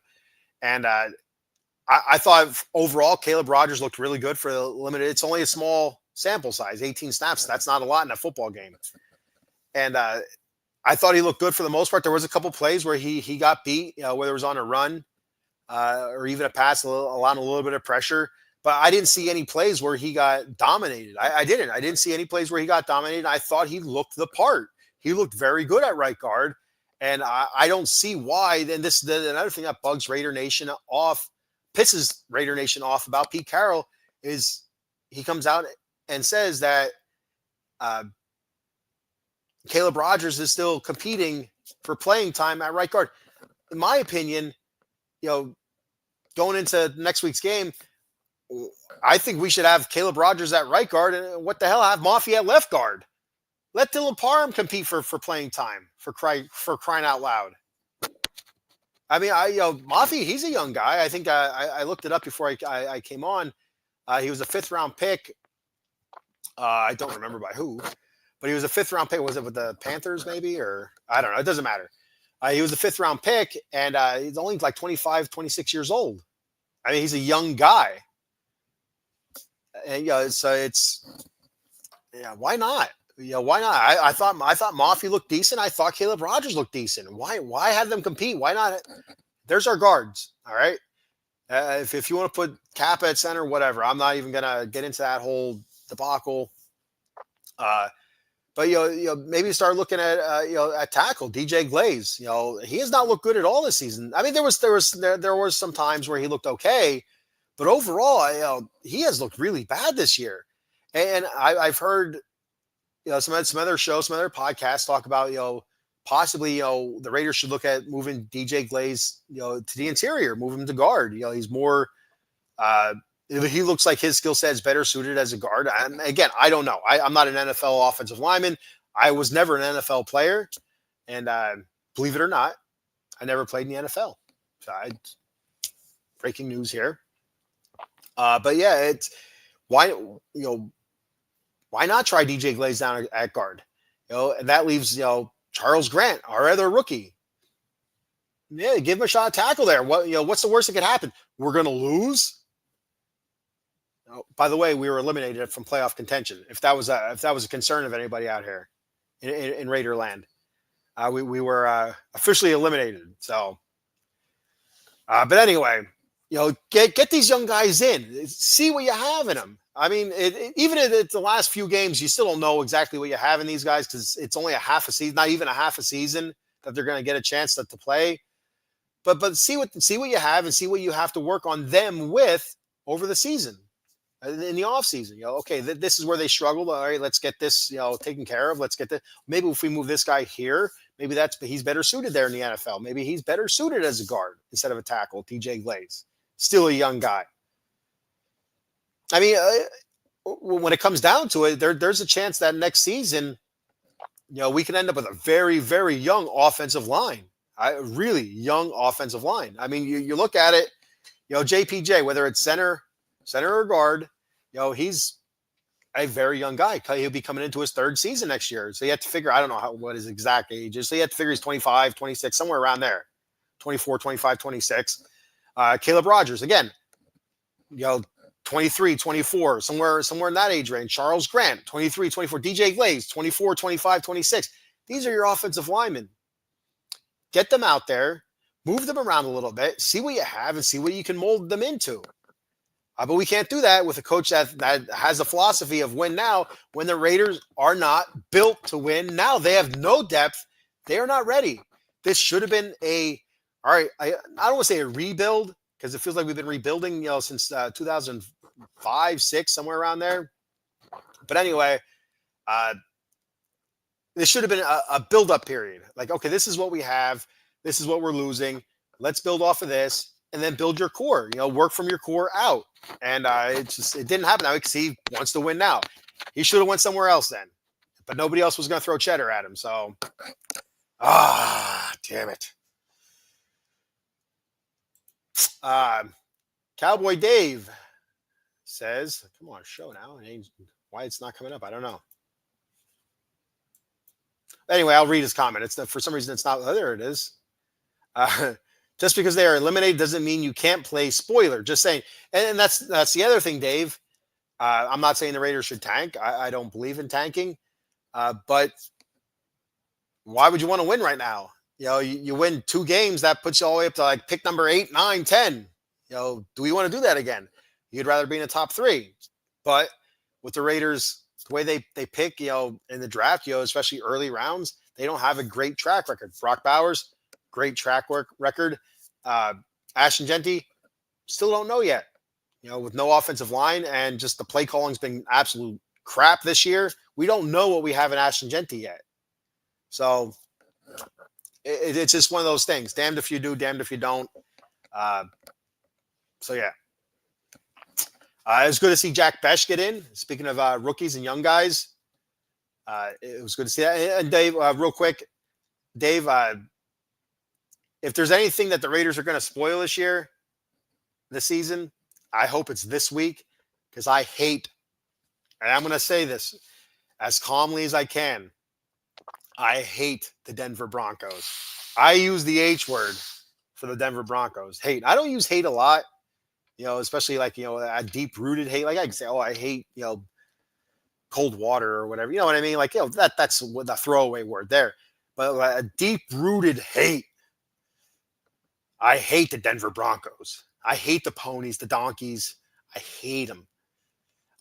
And I thought overall Caleb Rogers looked really good for the limited. It's only a small sample size, 18 snaps. That's not a lot in a football game. And I thought he looked good for the most part. There was a couple plays where he got beat, whether it was on a run or even a pass, allowing a little bit of pressure. But I didn't see any plays where he got dominated. I didn't see any plays where he got dominated. I thought he looked the part. He looked very good at right guard. And I don't see why. Then another thing that bugs Raider Nation off, pisses Raider Nation off about Pete Carroll is he comes out and says that Caleb Rogers is still competing for playing time at right guard. In my opinion, going into next week's game, I think we should have Caleb Rogers at right guard, and what the hell, have Mafi at left guard. Let Dylan Parham compete for playing time for crying out loud. I mean, Mafi, he's a young guy. I think I looked it up before I came on. He was a 5th round pick. I don't remember by who, but he was a 5th round pick. Was it with the Panthers maybe, or I don't know. It doesn't matter. He was a 5th round pick, and he's only like 25, 26 years old. I mean, he's a young guy. And so why not? Why not? I thought Mafi looked decent. I thought Caleb Rogers looked decent. Why have them compete? Why not? There's our guards. All right. If you want to put Kappa at center, whatever. I'm not even gonna get into that whole debacle. But maybe start looking at at tackle DJ Glaze. He has not looked good at all this season. I mean, there was some times where he looked okay. But overall, he has looked really bad this year. And I've heard, some other shows, some other podcasts talk about, possibly, the Raiders should look at moving DJ Glaze, to the interior, move him to guard. He's more, he looks like his skill set is better suited as a guard. And again, I don't know. I'm not an NFL offensive lineman. I was never an NFL player, and believe it or not, I never played in the NFL. So breaking news here. But yeah, it's why why not try DJ Glaze down at guard? And that leaves Charles Grant, our other rookie. Yeah, give him a shot at tackle there. What's the worst that could happen? We're gonna lose. By the way, we were eliminated from playoff contention. If that was a concern of anybody out here in Raider land, we were officially eliminated. So, but anyway, get these young guys in, see what you have in them. I mean, even if it's the last few games, you still don't know exactly what you have in these guys because it's only a half a season, not even a half a season that they're going to get a chance to play. But see what you have and see what you have to work on them with over the season, in the off season. Okay, this is where they struggled. All right, let's get this taken care of. Let's get the maybe if we move this guy here, maybe he's better suited there in the NFL. Maybe he's better suited as a guard instead of a tackle. DJ Glaze, still a young guy. I mean, when it comes down to it, there's a chance that next season, we can end up with a very, very young offensive line. A really young offensive line. I mean, you look at it, JPJ, whether it's center or guard, he's a very young guy. He'll be coming into his third season next year. So you have to figure, I don't know what his exact age is. So you have to figure he's 25, 26, somewhere around there. 24, 25, 26. Caleb Rogers, again, 23, 24, somewhere in that age range. Charles Grant, 23, 24. DJ Glaze, 24, 25, 26. These are your offensive linemen. Get them out there, move them around a little bit, see what you have, and see what you can mold them into. But we can't do that with a coach that has a philosophy of win now when the Raiders are not built to win now. They have no depth. They are not ready. This should have been all right, I don't want to say a rebuild because it feels like we've been rebuilding, since 2005, 6, somewhere around there. But anyway, this should have been a build-up period. Like, okay, this is what we have. This is what we're losing. Let's build off of this and then build your core. Work from your core out. And it didn't happen now because he wants to win now. He should have went somewhere else then. But nobody else was going to throw cheddar at him. So, damn it. Cowboy Dave says, come on, show now. Why it's not coming up, I don't know. Anyway, I'll read his comment. For some reason, it's not. Oh, there it is. Just because they are eliminated doesn't mean you can't play spoiler. Just saying. And that's the other thing, Dave. I'm not saying the Raiders should tank. I don't believe in tanking. But why would you want to win right now? You win 2 games, that puts you all the way up to like pick number 8, 9, 10. Do we want to do that again? You'd rather be in the top 3. But with the Raiders, the way they pick, in the draft, especially early rounds, they don't have a great track record. Brock Bowers, great track record. Ashton Genty, still don't know yet. With no offensive line and just the play calling's been absolute crap this year. We don't know what we have in Ashton Genty yet. So it's just one of those things. Damned if you do, damned if you don't. So yeah. It was good to see Jack Besh get in. Speaking of rookies and young guys, it was good to see that. And Dave, real quick, Dave, if there's anything that the Raiders are going to spoil this season, I hope it's this week because I hate, and I'm going to say this as calmly as I can, I hate the Denver Broncos. I use the H word for the Denver Broncos. Hate. I don't use hate a lot. Especially like, a deep-rooted hate. Like I can say, I hate, cold water or whatever. You know what I mean? Like, that's the throwaway word there. But a deep-rooted hate. I hate the Denver Broncos. I hate the Ponies, the Donkeys. I hate them.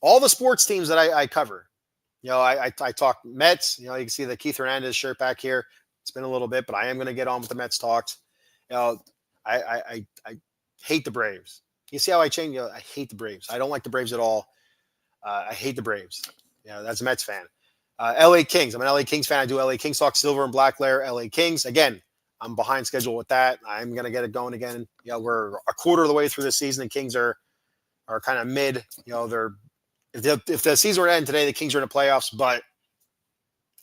All the sports teams that I cover. I talk Mets. You can see the Keith Hernandez shirt back here. It's been a little bit, but I am going to get on with the Mets talks. I hate the Braves. You see how I change? I hate the Braves. I don't like the Braves at all. I hate the Braves. That's a Mets fan. LA Kings. I'm an LA Kings fan. I do LA Kings talk, silver and black Lair, LA Kings. Again, I'm behind schedule with that. I'm going to get it going again. We're a quarter of the way through the season. The Kings are kind of mid. They're if the season were to end today, the Kings are in the playoffs. But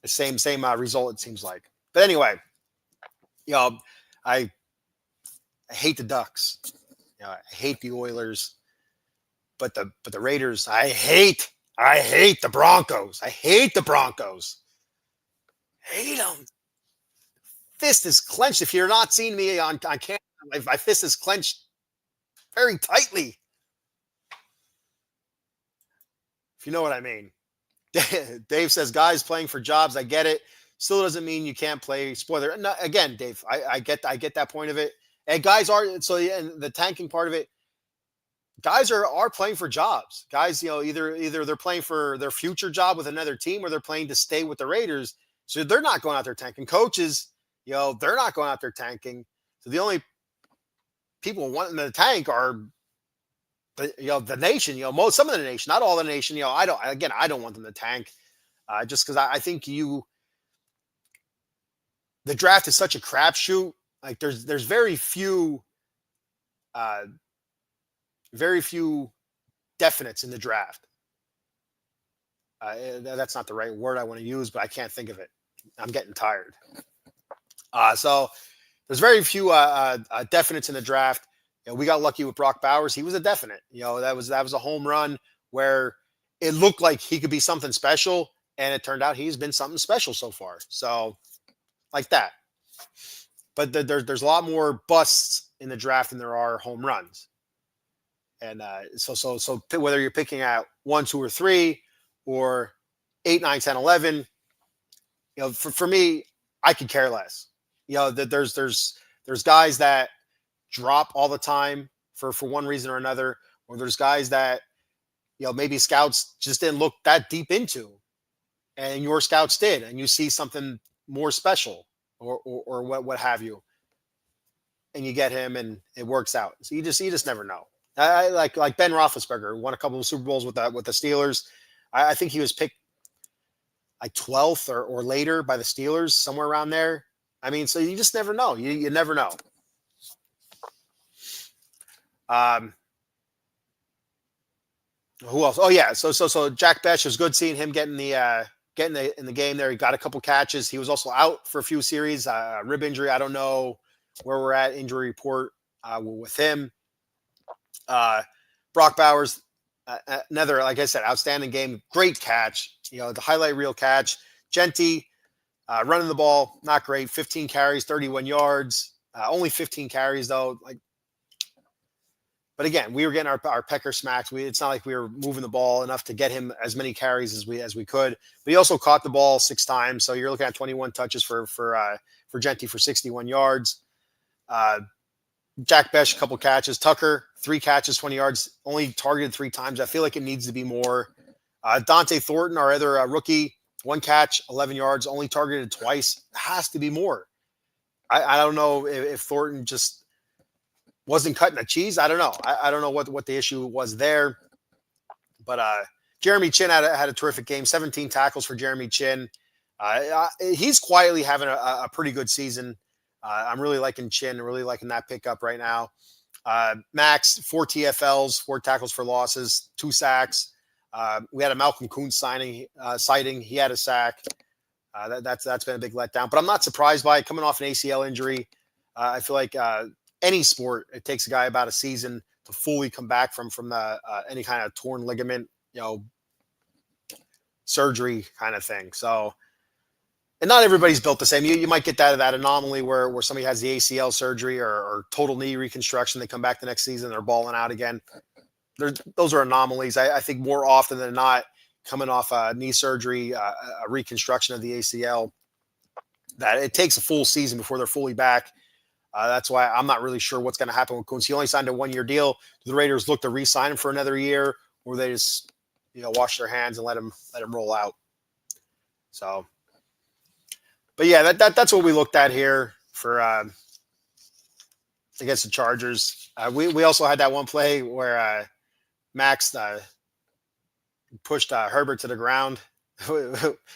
Same result, it seems like. But anyway, I hate the Ducks. I hate the Oilers, but the Raiders, I hate the Broncos. I hate the Broncos. Hate them. Fist is clenched. If you're not seeing me on camera, my fist is clenched very tightly. If you know what I mean. Dave says, guys playing for jobs. I get it. Still doesn't mean you can't play. Spoiler. No, again, Dave, I get that point of it. And guys are, so and the tanking part of it, guys are playing for jobs. Guys, either they're playing for their future job with another team or they're playing to stay with the Raiders. So they're not going out there tanking. Coaches, they're not going out there tanking. So the only people wanting to tank are the nation, some of the nation, not all the nation. I don't want them to tank, just because I think the draft is such a crapshoot. Like there's very few definites in the draft. That's not the right word I want to use, but I can't think of it. I'm getting tired. So there's very few definites in the draft. We got lucky with Brock Bowers. He was a definite. That was a home run where it looked like he could be something special, and it turned out he's been something special so far. So, like that. But there's a lot more busts in the draft than there are home runs. And so whether you're picking at 1, 2, or 3, or 8, 9, 10, 11, for me, I could care less. There's guys that drop all the time for one reason or another, or there's guys that maybe scouts just didn't look that deep into, and your scouts did, and you see something more special or what have you, and you get him and it works out. So you just never know. I like Ben Roethlisberger won a couple of Super Bowls with the Steelers. I think he was picked like 12th or later by the Steelers, somewhere around there. I mean, so you just never know. You never know. Who else? Oh yeah. So Jack Besh, was good seeing him getting in the game there. He got a couple catches. He was also out for a few series, rib injury. I don't know where we're at injury report with him. Brock Bowers, another, like I said, outstanding game. Great catch. The highlight reel catch. Genty running the ball, not great. 15 carries, 31 yards. Only 15 carries though. But again, we were getting our pecker smacks. It's not like we were moving the ball enough to get him as many carries as we could. But he also caught the ball 6 times, so you're looking at 21 touches for Genty for 61 yards. Jack Besh, a couple catches. Tucker, 3 catches, 20 yards. Only targeted 3 times. I feel like it needs to be more. Dante Thornton, our other rookie, 1 catch, 11 yards. Only targeted twice. It has to be more. I don't know if Thornton just wasn't cutting the cheese. I don't know. I don't know what the issue was there. But Jeremy Chin had a terrific game. 17 tackles for Jeremy Chin. He's quietly having a pretty good season. I'm really liking Chin, really liking that pickup right now. Max, 4 TFLs, 4 tackles for losses, 2 sacks. We had a Malcolm Kuntz sighting. He had a sack. That's been a big letdown. But I'm not surprised by it. Coming off an ACL injury, I feel like any sport, it takes a guy about a season to fully come back from the any kind of torn ligament, surgery kind of thing. So, and not everybody's built the same. You might get that anomaly where somebody has the ACL surgery or total knee reconstruction. They come back the next season, they're balling out again. Those are anomalies. I think more often than not, coming off knee surgery, a reconstruction of the ACL, that it takes a full season before they're fully back. That's why I'm not really sure what's going to happen with Kuntz. He only signed a 1-year deal. Do the Raiders look to re-sign him for another year, or they just wash their hands and let him roll out? So, but yeah, that's what we looked at here for against the Chargers. We also had that one play where Max pushed Herbert to the ground,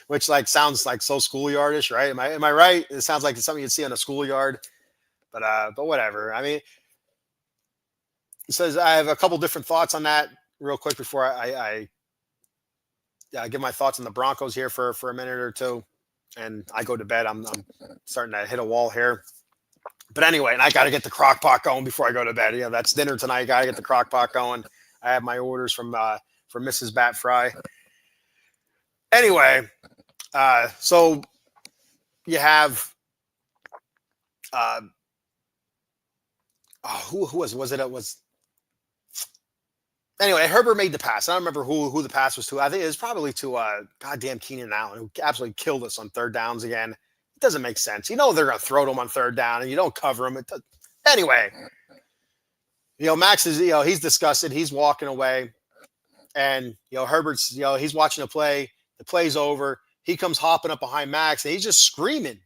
which sounds like so schoolyardish, right? Am I right? It sounds like it's something you'd see on a schoolyard. But whatever. I mean, he says I have a couple different thoughts on that real quick before I give my thoughts on the Broncos here for a minute or two. and I go to bed. I'm starting to hit a wall here. But anyway, and I got to get the crock pot going before I go to bed. That's dinner tonight. Got to get the crock pot going. I have my orders from Mrs. Bat Fry. Anyway, so you have who was it? It was anyway. Herbert made the pass. I don't remember who the pass was to. I think it was probably to goddamn Keenan Allen, who absolutely killed us on third downs again. It doesn't make sense. They're going to throw to him on third down, and you don't cover him. Anyway, Max is he's disgusted. He's walking away, and Herbert's he's watching the play. The play's over. He comes hopping up behind Max, and he's just screaming.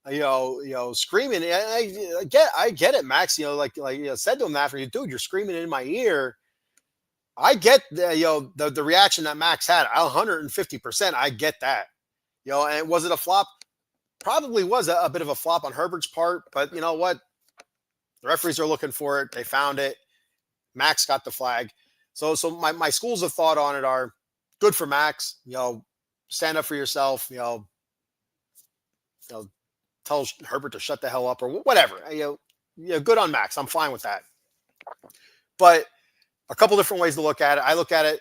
Screaming. I get it, Max. Said to him after, dude, you're screaming in my ear. I get the reaction that Max had. 150%. I get that. And was it a flop? Probably was a bit of a flop on Herbert's part, but you know what? The referees are looking for it. They found it. Max got the flag. So my schools of thought on it are good for Max. Stand up for yourself. Tell Herbert to shut the hell up or whatever. Good on Max. I'm fine with that. But a couple different ways to look at it. I look at it.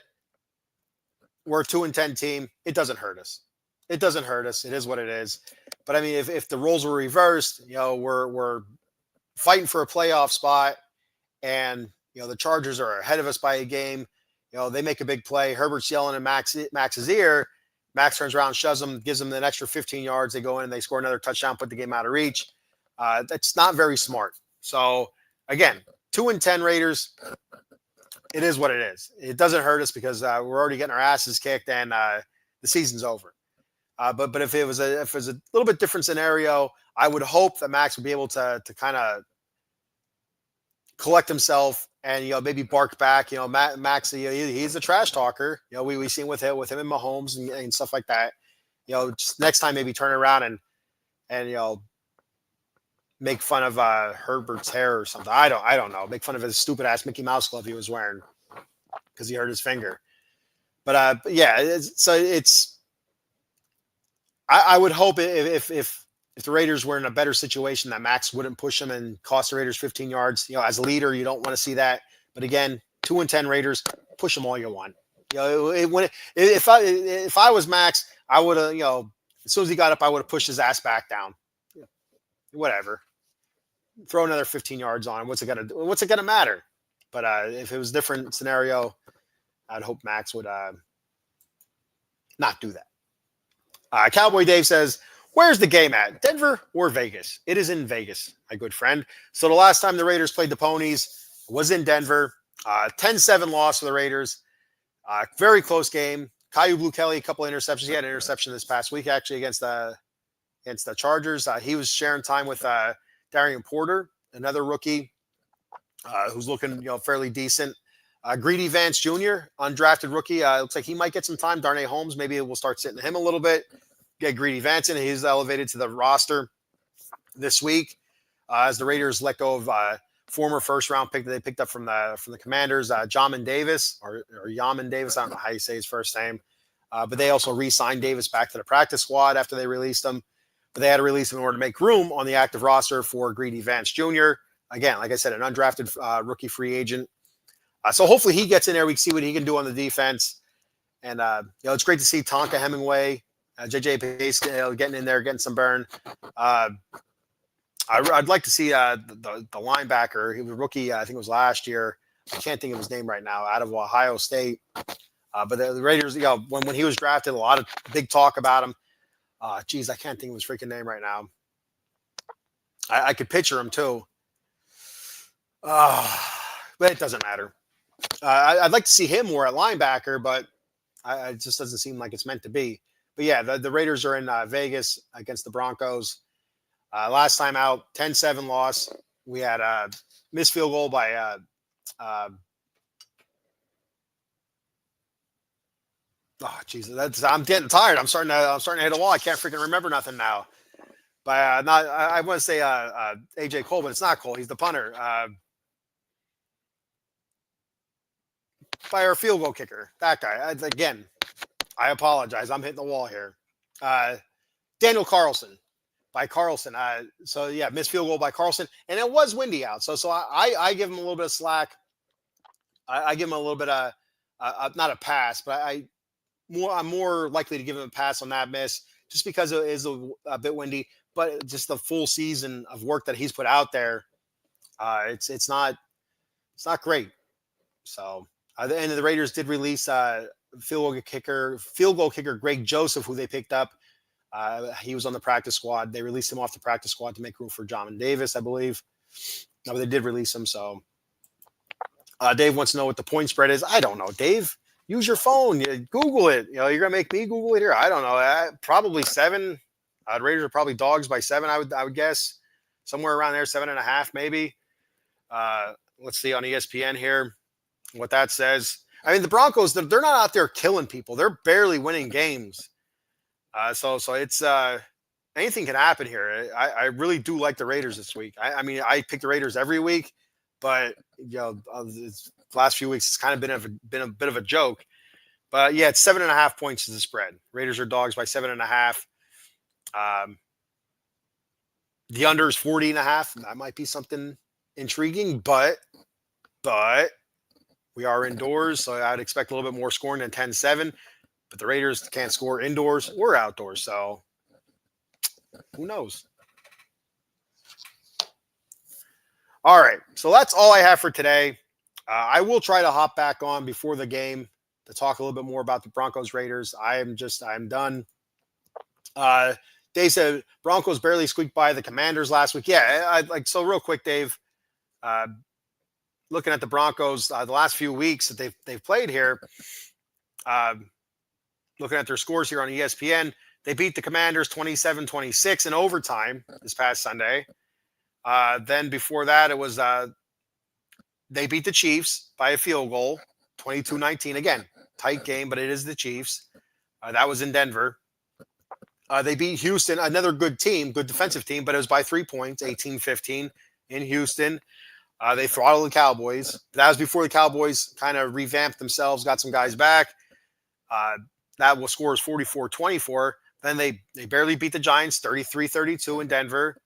We're a 2-10 team. It doesn't hurt us. It doesn't hurt us. It is what it is. But I mean, if the roles were reversed, we're fighting for a playoff spot, and the Chargers are ahead of us by a game. They make a big play. Herbert's yelling in Max's ear. Max turns around, shoves him, gives him an extra 15 yards. They go in and they score another touchdown, put the game out of reach. That's not very smart. So again, 2-10 Raiders. It is what it is. It doesn't hurt us because we're already getting our asses kicked and the season's over. But if it was a little bit different scenario, I would hope that Max would be able to kind of collect himself and maybe bark back. Max, he's a trash talker. We seen with him and Mahomes and stuff like that. Just next time maybe turn around and make fun of Herbert's hair or something. I don't know. Make fun of his stupid ass Mickey Mouse glove he was wearing because he hurt his finger. But yeah, I would hope if the Raiders were in a better situation that Max wouldn't push him and cost the Raiders 15 yards. As a leader, you don't want to see that. But again, 2-10 Raiders, push them all you want. If I was Max, I would have, as soon as he got up, I would have pushed his ass back down. Whatever. Throw another 15 yards on him. What's it gonna matter? But if it was a different scenario, I'd hope Max would not do that. Cowboy Dave says, where's the game at? Denver or Vegas? It is in Vegas, my good friend. So the last time the Raiders played the Ponies was in Denver. 10-7 loss for the Raiders. Very close game. Caillou Blue Kelly, a couple of interceptions. He had an interception this past week, actually, against the Chargers. He was sharing time with Darian Porter, another rookie who's looking fairly decent. Greedy Vance Jr., undrafted rookie. Looks like he might get some time. Darnay Holmes, maybe we'll start sitting him a little bit. Get Greedy Vance in. He's elevated to the roster this week as the Raiders let go of former first-round pick that they picked up from the Commanders, Jamin Davis, or Yamin Davis. I don't know how you say his first name. But they also re-signed Davis back to the practice squad after they released him. But they had to release him in order to make room on the active roster for Greedy Vance Jr. Again, like I said, an undrafted rookie free agent. So hopefully he gets in there. We can see what he can do on the defense. And, it's great to see Tonka Hemingway, JJ Pace getting in there, getting some burn. I'd like to see the linebacker. He was a rookie, I think it was last year. I can't think of his name right now, out of Ohio State. But the Raiders, when he was drafted, a lot of big talk about him. I can't think of his freaking name right now. I could picture him too. But it doesn't matter. I'd like to see him more at linebacker, but it just doesn't seem like it's meant to be. But yeah, the Raiders are in Vegas against the Broncos. Last time out, 10-7 loss. We had a missed field goal by I'm getting tired. I'm starting to hit a wall. I can't freaking remember nothing now. But I want to say AJ Cole, but it's not Cole. He's the punter. By our field goal kicker, that guy. Again, I apologize. I'm hitting the wall here. Daniel Carlson. By Carlson. So yeah, missed field goal by Carlson, and it was windy out. So I give him a little bit of slack. I give him a little bit of not a pass, but I'm more likely to give him a pass on that miss just because it is a bit windy. But just the full season of work that he's put out there, it's not great. So and the Raiders did release field goal kicker Greg Joseph, who they picked up. He was on the practice squad. They released him off the practice squad to make room for John Davis, I believe. No, but they did release him. So Dave wants to know what the point spread is. I don't know, Dave. Use your phone. Google it. You're gonna make me Google it here. I don't know. Probably 7. Raiders are probably dogs by 7. I would guess somewhere around there, 7.5 maybe. Let's see on ESPN here what that says. I mean, the Broncos, they're not out there killing people. They're barely winning games. So it's anything can happen here. I really do like the Raiders this week. I mean, I pick the Raiders every week, but this last few weeks it's kind of been a bit of a joke. But yeah, it's 7.5 points is the spread. Raiders are dogs by 7.5. The under is 40.5. That might be something intriguing, but we are indoors, so I'd expect a little bit more scoring than 10-7. But the Raiders can't score indoors or outdoors, so who knows? All right, so that's all I have for today. I will try to hop back on before the game to talk a little bit more about the Broncos Raiders. I'm done. Dave said Broncos barely squeaked by the Commanders last week. Yeah, so real quick, Dave. Looking at the Broncos, the last few weeks that they've played here. Looking at their scores here on ESPN, they beat the Commanders 27-26 in overtime this past Sunday. Then before that, it was they beat the Chiefs by a field goal, 22-19. Again, tight game, but it is the Chiefs. That was in Denver. They beat Houston, another good team, good defensive team, but it was by 3 points, 18-15 in Houston. They throttled the Cowboys. That was before the Cowboys kind of revamped themselves, got some guys back. That will score is 44-24. Then they barely beat the Giants 33-32 in Denver.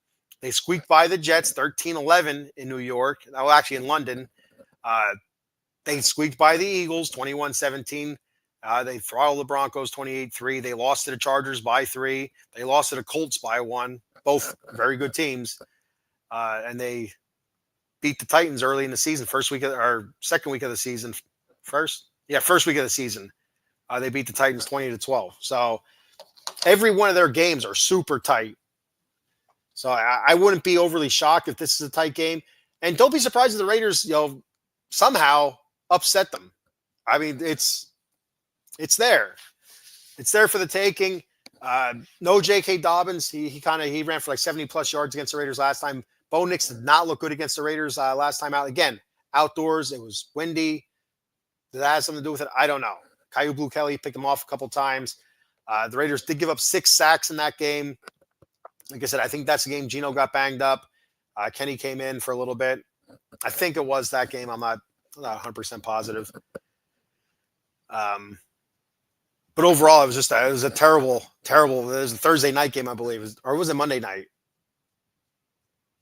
They squeaked by the Jets 13-11 in New York. Well, actually in London. They squeaked by the Eagles 21-17. They throttled the Broncos 28-3. They lost to the Chargers by 3. They lost to the Colts by 1. Both very good teams. And they beat the Titans early in the season, second week of the season. First week of the season. They beat the Titans 20-12. So every one of their games are super tight. So I wouldn't be overly shocked if this is a tight game. And don't be surprised if the Raiders, somehow upset them. I mean, it's there. It's there for the taking. No J.K. Dobbins. He ran for like 70+ yards against the Raiders last time. Bo Nix did not look good against the Raiders last time out. Again, outdoors. It was windy. Did that have something to do with it? I don't know. Caillou Blue Kelly picked him off a couple times. The Raiders did give up 6 sacks in that game. Like I said, I think that's the game Geno got banged up. Kenny came in for a little bit. I think it was that game. I'm not 100% positive. But overall, it was a terrible. It was a Thursday night game, I believe, or was it Monday night?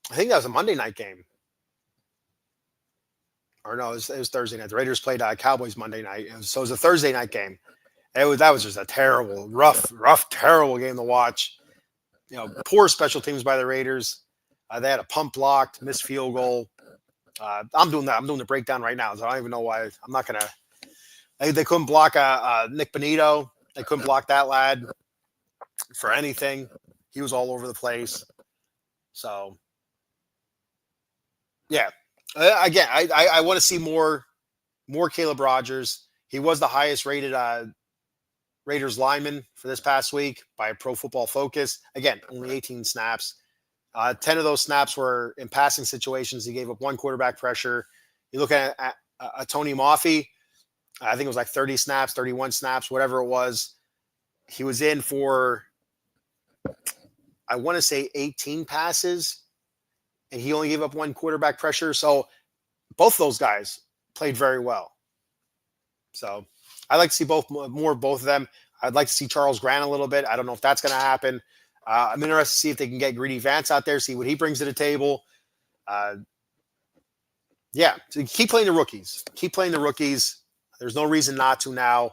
I think that was a Monday night game. Or no, it was Thursday night. The Raiders played Cowboys Monday night. So it was a Thursday night game. That was just a terrible, rough, terrible game to watch. Poor special teams by the Raiders. They had a punt blocked, missed field goal. I'm doing that. I'm doing the breakdown right now. So I don't even know why. I'm not gonna. They couldn't block Nick Benito. They couldn't block that lad for anything. He was all over the place. So yeah. Again, I want to see more Caleb Rogers. He was the highest rated Raiders lineman for this past week by Pro Football Focus. Again, only 18 snaps. 10 of those snaps were in passing situations. He gave up 1 quarterback pressure. You look at Tony Maffey, I think it was like 30 snaps, 31 snaps, whatever it was. He was in for, I want to say 18 passes, and he only gave up 1 quarterback pressure. So both those guys played very well. So I'd like to see both of them. I'd like to see Charles Grant a little bit. I don't know if that's going to happen. I'm interested to see if they can get Greedy Vance out there, see what he brings to the table. Yeah, so keep playing the rookies. Keep playing the rookies. There's no reason not to now.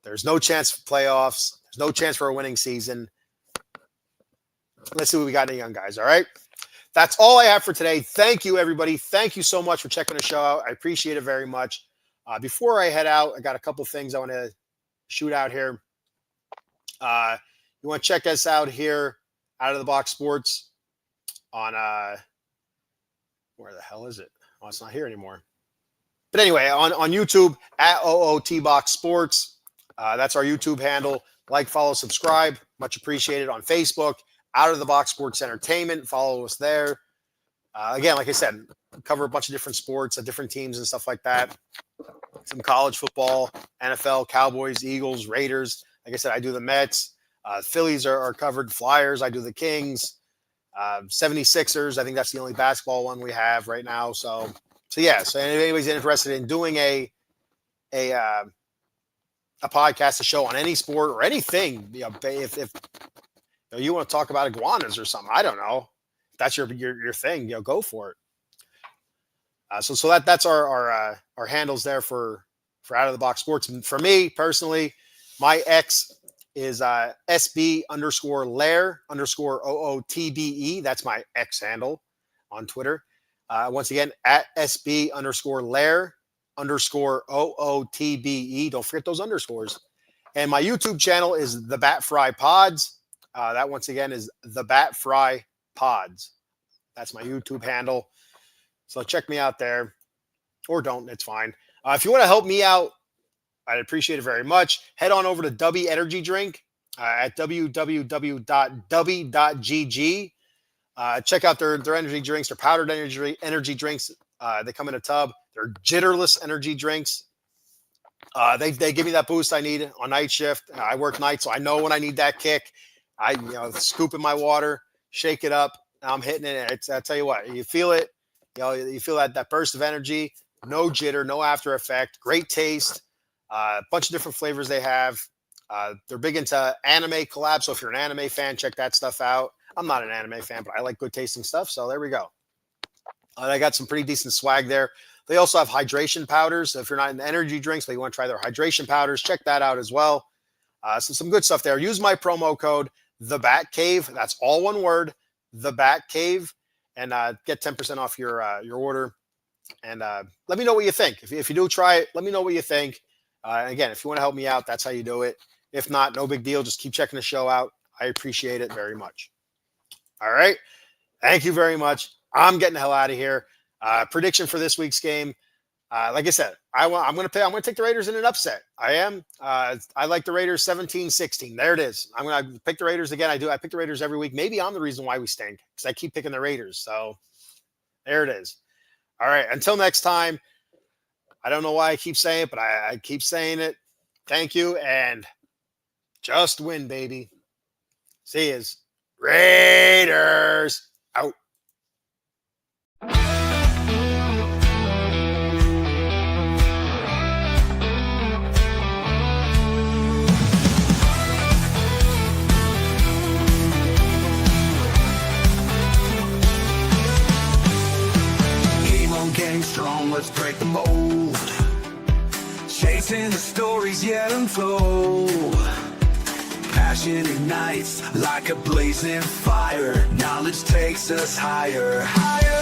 There's no chance for playoffs. There's no chance for a winning season. Let's see what we got in the young guys, all right? That's all I have for today. Thank you, everybody. Thank you so much for checking the show out. I appreciate it very much. Before I head out, I got a couple things I want to shoot out here. You want to check us out here, Out of the Box Sports, on where the hell is it? Oh, it's not here anymore. But anyway, on YouTube at OOTBox Sports. That's our YouTube handle. Like, follow, subscribe. Much appreciated. On Facebook, Out of the Box Sports Entertainment. Follow us there. Again, like I said, cover a bunch of different sports, different teams and stuff like that. Some college football, NFL, Cowboys, Eagles, Raiders. Like I said, I do the Mets. Phillies are covered. Flyers, I do the Kings. 76ers, I think that's the only basketball one we have right now. So yeah. So if anybody's interested in doing a podcast, a show on any sport or anything, if you want to talk about iguanas or something, I don't know. If that's your thing, go for it. So that's our handles there for Out of the Box Sports. And for me personally, my X is SB_Lair_OOTBE. That's my X handle on Twitter. Once again, at SB_Lair_OOTBE. Don't forget those underscores. And my YouTube channel is The Bat Fry Pods. That once again is The Bat Fry Pods. That's my YouTube handle. So check me out there, or don't. It's fine. If you want to help me out, I'd appreciate it very much. Head on over to Dubby Energy Drink at www.dubby.gg. Check out their energy drinks, their powdered energy drinks. They come in a tub. They're jitterless energy drinks. They give me that boost I need on night shift. I work nights, so I know when I need that kick. I scoop in my water, shake it up. I'm hitting it. I tell you what, you feel it. You feel that burst of energy. No jitter, no after effect. Great taste. A bunch of different flavors they have. They're big into anime collabs. So if you're an anime fan, check that stuff out. I'm not an anime fan, but I like good tasting stuff. So there we go. They got some pretty decent swag there. They also have hydration powders. So if you're not in energy drinks, but you want to try their hydration powders, check that out as well. So some good stuff there. Use my promo code, The Bat Cave. That's all one word, The Bat Cave, and get 10% off your order. And let me know what you think. If you do try it, let me know what you think. And again, if you want to help me out, that's how you do it. If not, no big deal. Just keep checking the show out. I appreciate it very much. All right. Thank you very much. I'm getting the hell out of here. Prediction for this week's game. Like I said, I'm going to take the Raiders in an upset. I am. I like the Raiders 17-16. There it is. I'm going to pick the Raiders again. I pick the Raiders every week. Maybe I'm the reason why we stink, because I keep picking the Raiders. So there it is. All right. Until next time. I don't know why I keep saying it, but I keep saying it. Thank you, and just win, baby. See yous. Raiders out. Getting strong, let's break the mold. Chasing the stories yet untold. Passion ignites like a blazing fire. Knowledge takes us higher, higher.